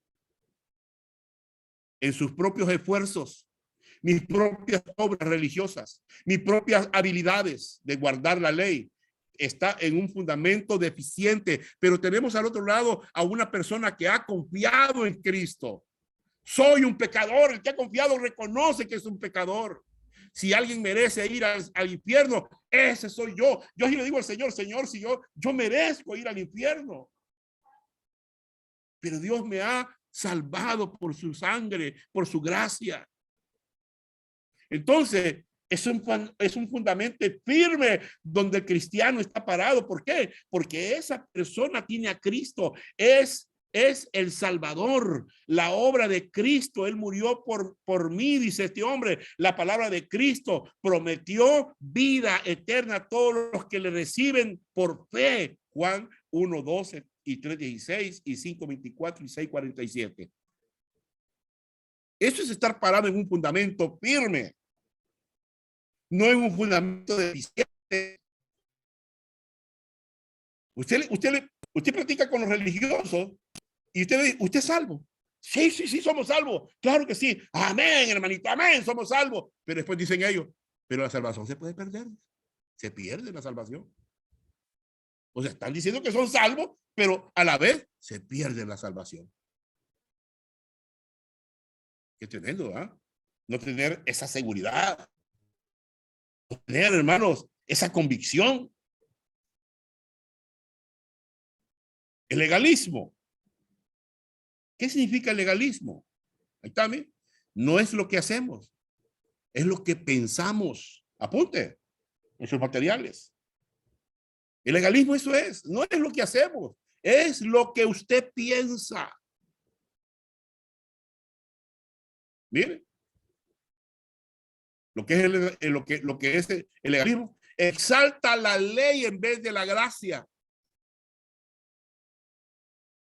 [SPEAKER 1] En sus propios esfuerzos, mis propias obras religiosas, mis propias habilidades de guardar la ley. Está en un fundamento deficiente, pero tenemos al otro lado a una persona que ha confiado en Cristo. Soy un pecador, el que ha confiado reconoce que es un pecador. Si alguien merece ir al infierno, ese soy yo. Yo sí le digo al Señor, Señor, si yo merezco ir al infierno. Pero Dios me ha salvado por su sangre, por su gracia. Entonces, es un fundamento firme donde el cristiano está parado. ¿Por qué? Porque esa persona tiene a Cristo, es el Salvador, la obra de Cristo. Él murió por mí, dice este hombre. La palabra de Cristo prometió vida eterna a todos los que le reciben por fe. Juan 1:12 y 3:16 y 5:24 y 6:47. Eso es estar parado en un fundamento firme, no en un fundamento deficiente. Usted practica con los religiosos y usted es salvo. Sí, sí, sí, somos salvos. Claro que sí. Amén, hermanito, amén, somos salvos. Pero después dicen ellos, pero la salvación se puede perder. Se pierde la salvación. O sea, están diciendo que son salvos, pero a la vez se pierde la salvación. Qué tremendo, ¿ah? No tener esa seguridad. No tener, hermanos, esa convicción. El legalismo. ¿Qué significa el legalismo? Ahí está, ¿me? No es lo que hacemos, es lo que pensamos. Apunte en sus materiales. El legalismo eso es, no es lo que hacemos, es lo que usted piensa. Mire, lo que es lo que es el legalismo, exalta la ley en vez de la gracia.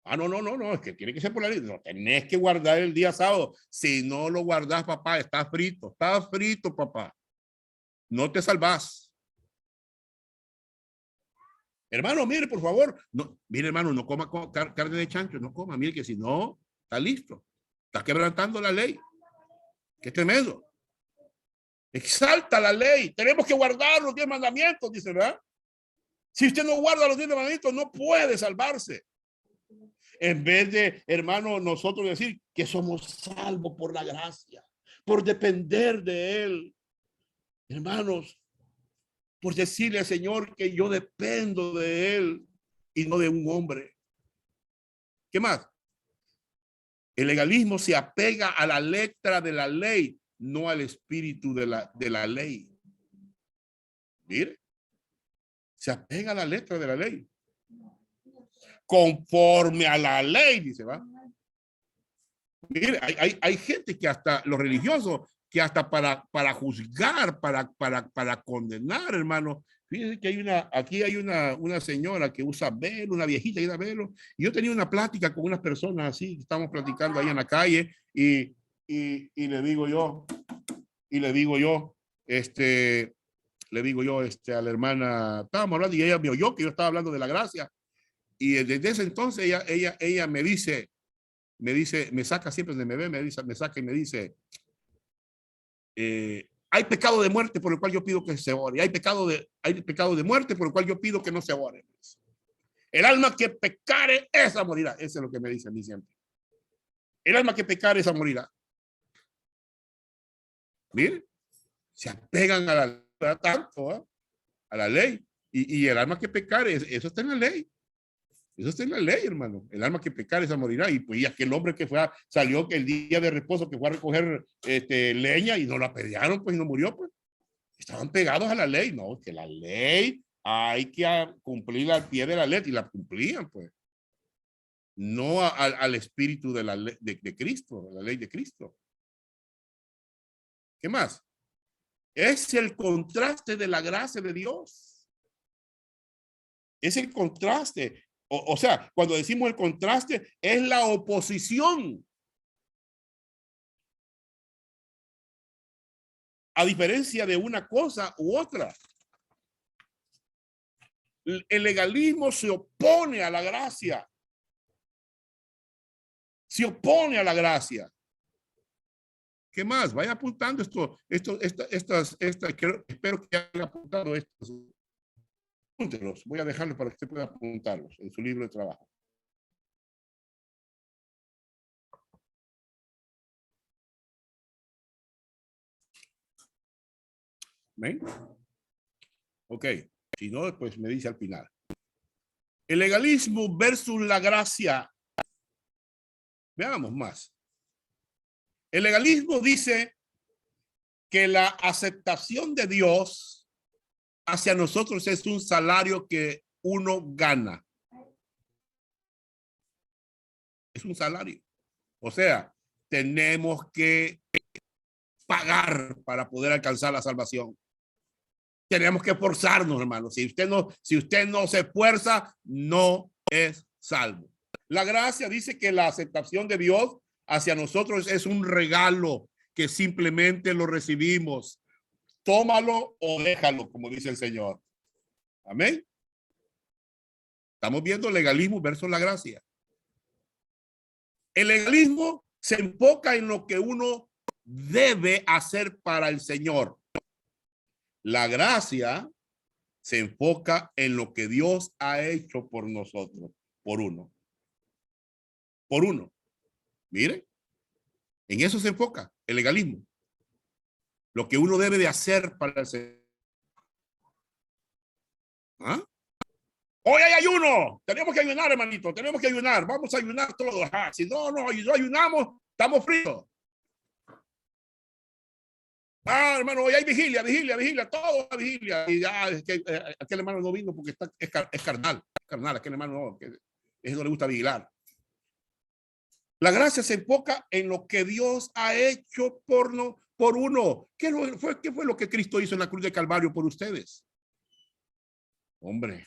[SPEAKER 1] Ah, no, no, no, no, es que tiene que ser por la ley. No, tenés que guardar el día sábado. Si no lo guardás, papá, está frito, papá. No te salvás. Hermano, mire, por favor. No, mire, hermano, no coma carne de chancho, no coma. Mire que si no, está listo. Está quebrantando la ley. Qué tremendo. Exalta la ley. Tenemos que guardar los 10 mandamientos, dice, ¿verdad? Si usted no guarda los 10 mandamientos, no puede salvarse. En vez de, hermano, nosotros decir que somos salvos por la gracia, por depender de Él. Hermanos, por decirle al Señor que yo dependo de Él y no de un hombre. ¿Qué más? El legalismo se apega a la letra de la ley, no al espíritu de la ley. Mire, se apega a la letra de la ley. Conforme a la ley, dice, ¿va? Mire, hay gente que hasta los religiosos, que hasta para juzgar, para condenar, hermano. Fíjense que aquí hay una señora que usa velo, una viejita que usa velo. Y yo tenía una plática con unas personas así, estamos platicando ahí en la calle y le digo yo, a la hermana, estábamos hablando y ella me oyó que yo estaba hablando de la gracia. Y desde ese entonces ella me saca siempre donde me ve, me saca y me dice, hay pecado de muerte por el cual yo pido que se ore, hay pecado de muerte por el cual yo pido que no se ore. El alma que pecare, esa morirá. Eso es lo que me dice a mí siempre. El alma que pecare, esa morirá. Miren, se apegan a la tanto, ¿eh? A la ley. Y el alma que pecare, eso está en la ley. Eso está en la ley, hermano. El alma que pecare esa morirá. Y pues y aquel hombre que salió que el día de reposo que fue a recoger leña y no la pelearon, pues y no murió, pues. Estaban pegados a la ley. No, que la ley hay que cumplirla al pie de la letra y la cumplían, pues. No al espíritu de la ley de Cristo, la ley de Cristo. ¿Qué más? Es el contraste de la gracia de Dios. Es el contraste. O sea, cuando decimos el contraste, es la oposición. A diferencia de una cosa u otra. El legalismo se opone a la gracia. Se opone a la gracia. ¿Qué más? Vaya apuntando espero que haya apuntado estos. Apúntelos. Voy a dejarlos para que usted pueda apuntarlos en su libro de trabajo. ¿Ven? Ok. Si no, pues me dice al final. El legalismo versus la gracia. Veamos más. El legalismo dice que la aceptación de Dios hacia nosotros es un salario que uno gana. Es un salario. O sea, tenemos que pagar para poder alcanzar la salvación. Tenemos que esforzarnos, hermano. Si usted no se esfuerza, no es salvo. La gracia dice que la aceptación de Dios hacia nosotros es un regalo que simplemente lo recibimos. Tómalo o déjalo, como dice el Señor. Amén. Estamos viendo el legalismo versus la gracia. El legalismo se enfoca en lo que uno debe hacer para el Señor. La gracia se enfoca en lo que Dios ha hecho por nosotros, por uno. Por uno. Miren, en eso se enfoca el legalismo. Lo que uno debe de hacer para el Señor. ¿Ah? Hoy hay ayuno. Tenemos que ayunar, hermanito. Tenemos que ayunar. Vamos a ayunar todos. Ah, si no ayunamos, estamos fríos. Ah, hermano, hoy hay vigilia, todo la vigilia. Y ya, es que aquel hermano no vino porque es carnal. Aquel hermano no, que eso no le gusta vigilar. La gracia se enfoca en lo que Dios ha hecho por uno. ¿Qué fue lo que Cristo hizo en la cruz de Calvario por ustedes? Hombre.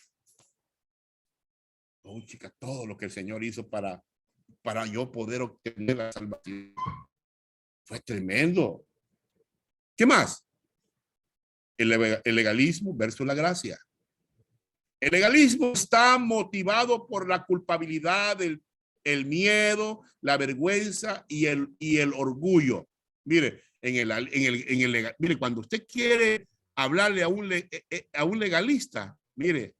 [SPEAKER 1] Oh, chica, todo lo que el Señor hizo para yo poder obtener la salvación. Fue tremendo. ¿Qué más? El legalismo versus la gracia. El legalismo está motivado por la culpabilidad, el miedo, la vergüenza y el orgullo. Mire, mire, cuando usted quiere hablarle a un legalista, mire,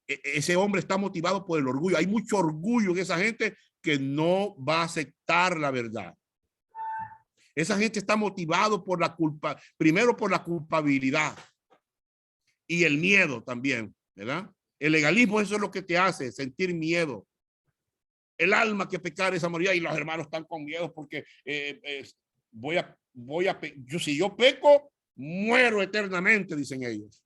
[SPEAKER 1] ese hombre está motivado por el orgullo. Hay mucho orgullo en esa gente que no va a aceptar la verdad. Esa gente está motivado por la culpa, primero por la culpabilidad y el miedo también, ¿verdad? El legalismo, eso es lo que te hace sentir miedo. El alma que pecar esa morirá, y los hermanos están con miedo porque si yo peco, muero eternamente, dicen ellos.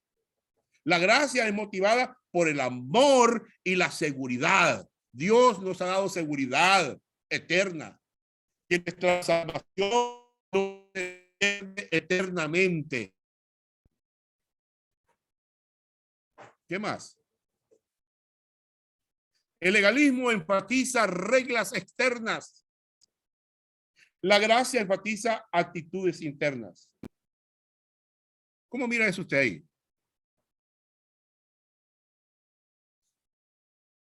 [SPEAKER 1] La gracia es motivada por el amor y la seguridad. Dios nos ha dado seguridad eterna. Que nuestra salvación eternamente. ¿Qué más? El legalismo enfatiza reglas externas. La gracia enfatiza actitudes internas. ¿Cómo mira eso usted ahí?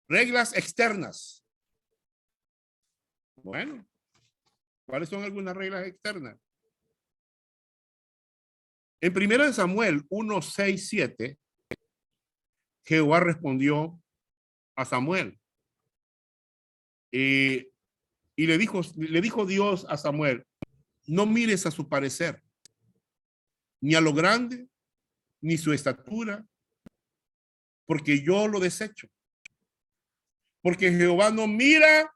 [SPEAKER 1] Reglas externas. Bueno, ¿cuáles son algunas reglas externas? En 1 Samuel 1:6-7, Jehová respondió a Samuel. Y le dijo Dios a Samuel, no mires a su parecer, ni a lo grande, ni su estatura, porque yo lo desecho. Porque Jehová no mira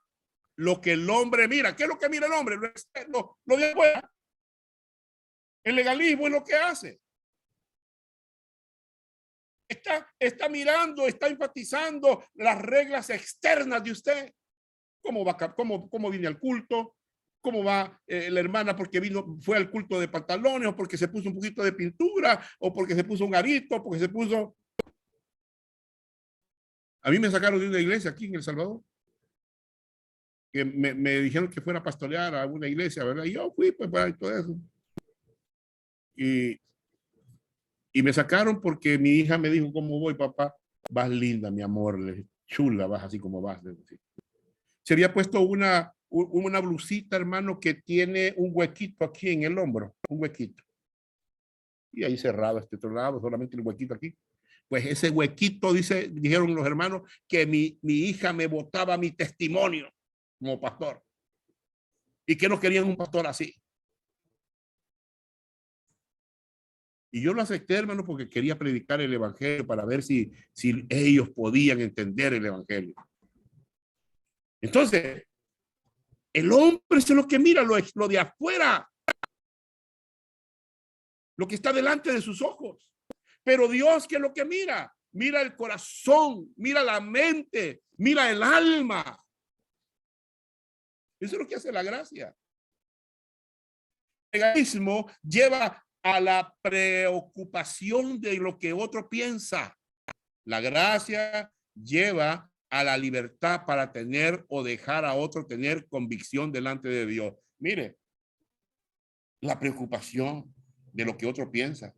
[SPEAKER 1] lo que el hombre mira. ¿Qué es lo que mira el hombre? Lo de afuera. El legalismo es lo que hace. Está mirando, está enfatizando las reglas externas de usted. ¿Cómo viene al culto? ¿Cómo va la hermana porque fue al culto de pantalones o porque se puso un poquito de pintura o porque se puso un arito, porque se puso... A mí me sacaron de una iglesia aquí en El Salvador, que me dijeron que fuera a pastorear a una iglesia, ¿verdad? Y yo fui pues para todo eso. Y me sacaron porque mi hija me dijo, ¿cómo voy, papá? Vas linda, mi amor, chula, vas así como vas. Se había puesto una blusita, hermano, que tiene un huequito aquí en el hombro, un huequito. Y ahí cerrado este otro lado, solamente el huequito aquí. Pues ese huequito, dijeron los hermanos, que mi hija me botaba mi testimonio como pastor. Y que no querían un pastor así. Y yo lo acepté, hermano, porque quería predicar el evangelio para ver si ellos podían entender el evangelio. Entonces, el hombre es lo que mira, lo de afuera, lo que está delante de sus ojos. Pero Dios, ¿qué es lo que mira? Mira el corazón, mira la mente, mira el alma. Eso es lo que hace la gracia. El egoísmo lleva a la preocupación de lo que otro piensa. La gracia lleva a la libertad para tener o dejar a otro tener convicción delante de Dios. Mire, la preocupación de lo que otro piensa.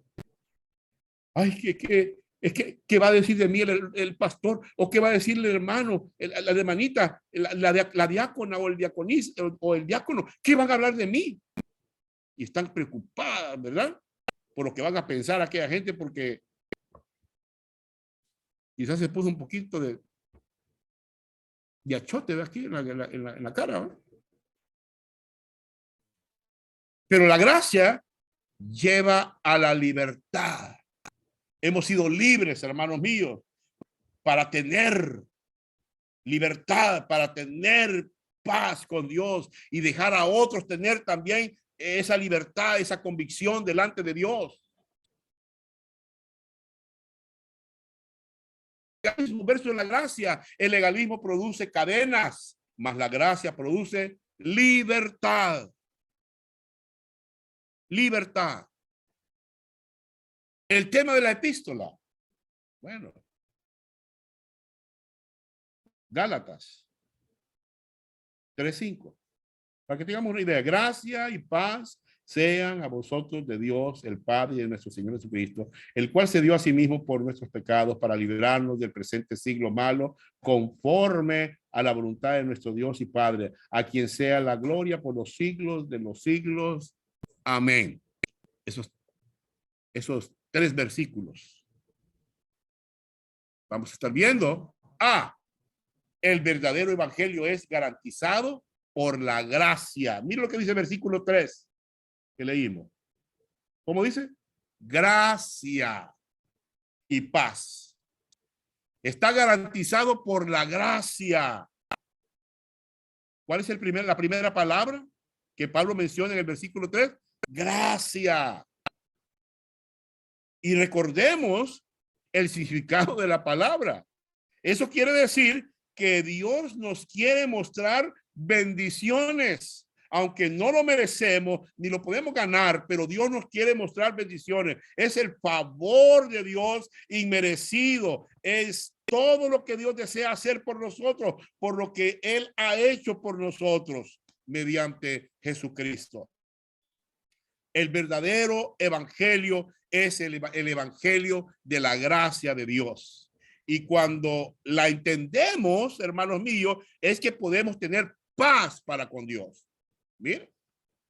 [SPEAKER 1] Ay, ¿qué va a decir de mí el pastor? ¿O qué va a decir el hermano, la hermanita, la diácona o el diaconista o el diácono? ¿Qué van a hablar de mí? Y están preocupadas, ¿verdad? Por lo que van a pensar aquella gente, porque quizás se puso un poquito de achote de aquí en la cara, ¿no? Pero la gracia lleva a la libertad. Hemos sido libres, hermanos míos, para tener libertad, para tener paz con Dios y dejar a otros tener también esa libertad, esa convicción delante de Dios. Verso de la gracia, el legalismo produce cadenas, mas la gracia produce libertad. Libertad. El tema de la epístola. Bueno. Gálatas 3:5. Para que tengamos una idea. Gracia y paz sean a vosotros de Dios, el Padre y de nuestro Señor Jesucristo, el cual se dio a sí mismo por nuestros pecados para librarnos del presente siglo malo, conforme a la voluntad de nuestro Dios y Padre, a quien sea la gloria por los siglos de los siglos. Amén. Esos 3 versículos. Vamos a estar viendo. El verdadero evangelio es garantizado por la gracia. Mira lo que dice el versículo 3 que leímos. ¿Cómo dice? Gracia y paz. Está garantizado por la gracia. ¿Cuál es la primera palabra que Pablo menciona en el versículo 3? Gracia. Y recordemos el significado de la palabra. Eso quiere decir que Dios nos quiere mostrar bendiciones, aunque no lo merecemos ni lo podemos ganar, pero Dios nos quiere mostrar bendiciones. Es el favor de Dios inmerecido. Es todo lo que Dios desea hacer por nosotros, por lo que Él ha hecho por nosotros mediante Jesucristo. El verdadero evangelio es el evangelio de la gracia de Dios. Y cuando la entendemos, hermanos míos, es que podemos tener paz para con Dios. Mire,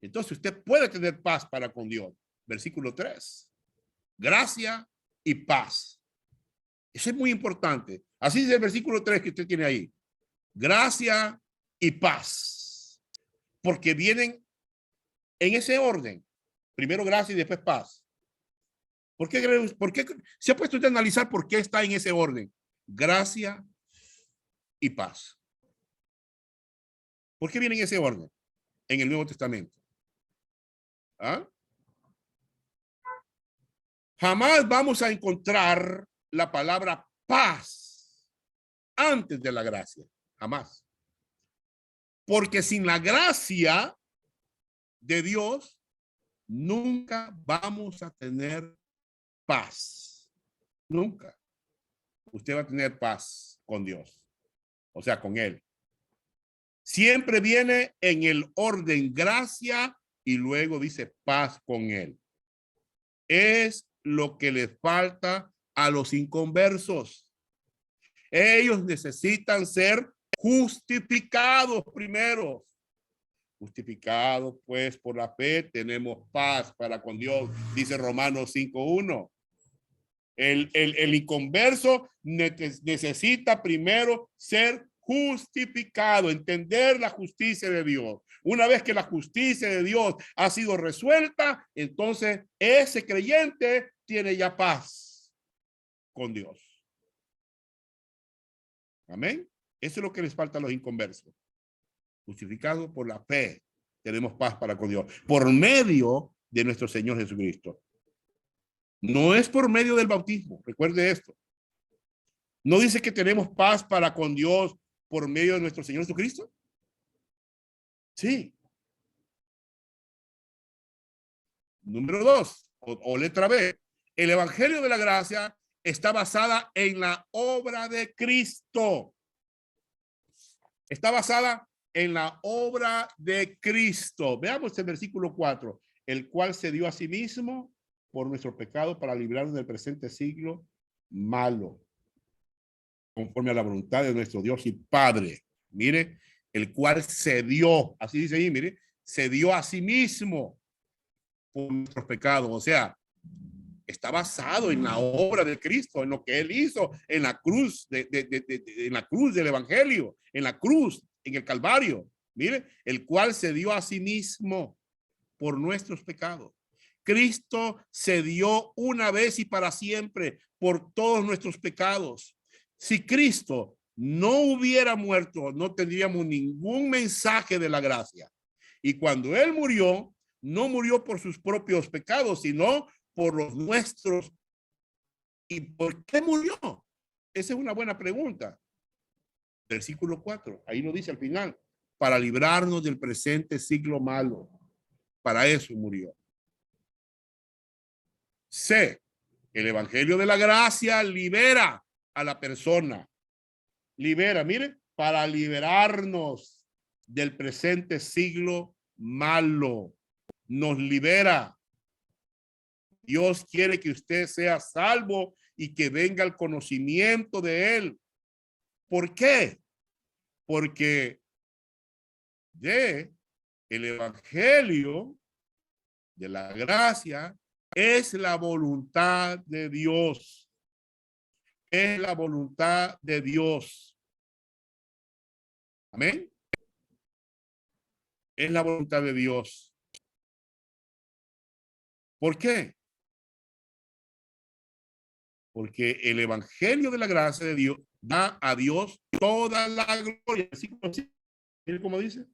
[SPEAKER 1] entonces usted puede tener paz para con Dios. Versículo 3. Gracia y paz. Eso es muy importante. Así es el versículo 3 que usted tiene ahí. Gracia y paz. Porque vienen en ese orden. Primero gracia y después paz. ¿Por qué se ha puesto usted a analizar por qué está en ese orden? Gracia y paz. ¿Por qué viene en ese orden en el Nuevo Testamento? ¿Ah? Jamás vamos a encontrar la palabra paz antes de la gracia. Jamás. Porque sin la gracia de Dios, nunca vamos a tener paz. Nunca. Usted va a tener paz con Dios. O sea, con Él. Siempre viene en el orden gracia y luego dice paz con Él. Es lo que les falta a los inconversos. Ellos necesitan ser justificados primero. Justificados pues por la fe tenemos paz para con Dios, dice Romanos 5:1. El inconverso necesita primero ser justificado, entender la justicia de Dios. Una vez que la justicia de Dios ha sido resuelta, entonces ese creyente tiene ya paz con Dios. Amén. Eso es lo que les falta a los inconversos. Justificados por la fe, tenemos paz para con Dios, por medio de nuestro Señor Jesucristo. No es por medio del bautismo, recuerde esto. ¿No dice que tenemos paz para con Dios por medio de nuestro Señor Jesucristo? Sí. Número 2, o letra B, el Evangelio de la Gracia está basada en la obra de Cristo. Está basada en la obra de Cristo. Veamos el versículo 4, el cual se dio a sí mismo por nuestro pecado para librarnos del presente siglo malo, conforme a la voluntad de nuestro Dios y Padre. Mire, el cual se dio, así dice ahí, mire, se dio a sí mismo por nuestros pecados. O sea, está basado en la obra de Cristo, en lo que Él hizo en la cruz, en la cruz del Evangelio, en la cruz, en el Calvario. Mire, el cual se dio a sí mismo por nuestros pecados. Cristo se dio una vez y para siempre por todos nuestros pecados. Si Cristo no hubiera muerto, no tendríamos ningún mensaje de la gracia. Y cuando Él murió, no murió por sus propios pecados, sino por los nuestros. ¿Y por qué murió? Esa es una buena pregunta. Versículo 4, ahí lo dice al final, para librarnos del presente siglo malo. Para eso murió. C, el Evangelio de la Gracia libera a la persona. Libera, mire, para liberarnos del presente siglo malo. Nos libera. Dios quiere que usted sea salvo y que venga el conocimiento de Él. ¿Por qué? Porque el Evangelio de la Gracia es la voluntad de Dios. Es la voluntad de Dios. Amén. Es la voluntad de Dios. ¿Por qué? Porque el Evangelio de la Gracia de Dios da a Dios toda la gloria. Mire cómo dice.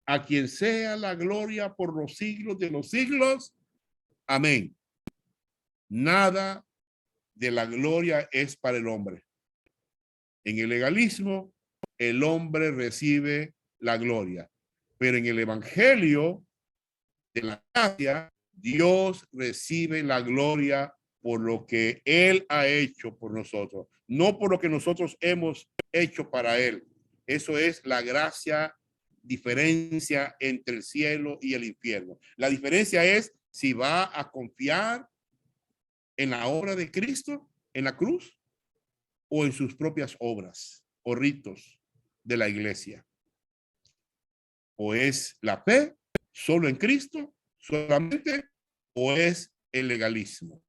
[SPEAKER 1] A quien sea la gloria por los siglos de los siglos. Amén. Nada de la gloria es para el hombre. En el legalismo, el hombre recibe la gloria. Pero en el Evangelio de la gracia, Dios recibe la gloria por lo que Él ha hecho por nosotros, no por lo que nosotros hemos hecho para Él. Eso es la gracia, diferencia entre el cielo y el infierno. La diferencia es si va a confiar en la obra de Cristo en la cruz o en sus propias obras o ritos de la iglesia. O es la fe solo en Cristo solamente, o es el legalismo.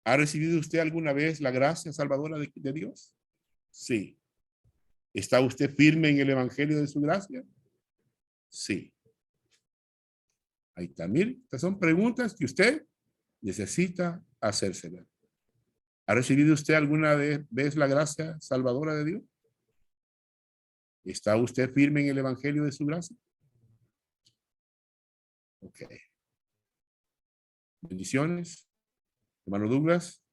[SPEAKER 1] ¿Ha recibido usted alguna vez la gracia salvadora de Dios? Sí. ¿Está usted firme en el evangelio de su gracia? Sí. Ahí está. Mire, estas son preguntas que usted necesita hacérselas. ¿Ha recibido usted alguna vez la gracia salvadora de Dios? ¿Está usted firme en el evangelio de su gracia? Ok. Bendiciones. Hermano Douglas,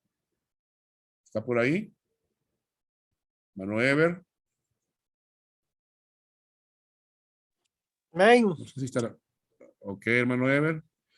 [SPEAKER 1] ¿está por ahí? Hermano Ever.
[SPEAKER 2] Amén.
[SPEAKER 1] No sé si estará. Ok, hermano Ever.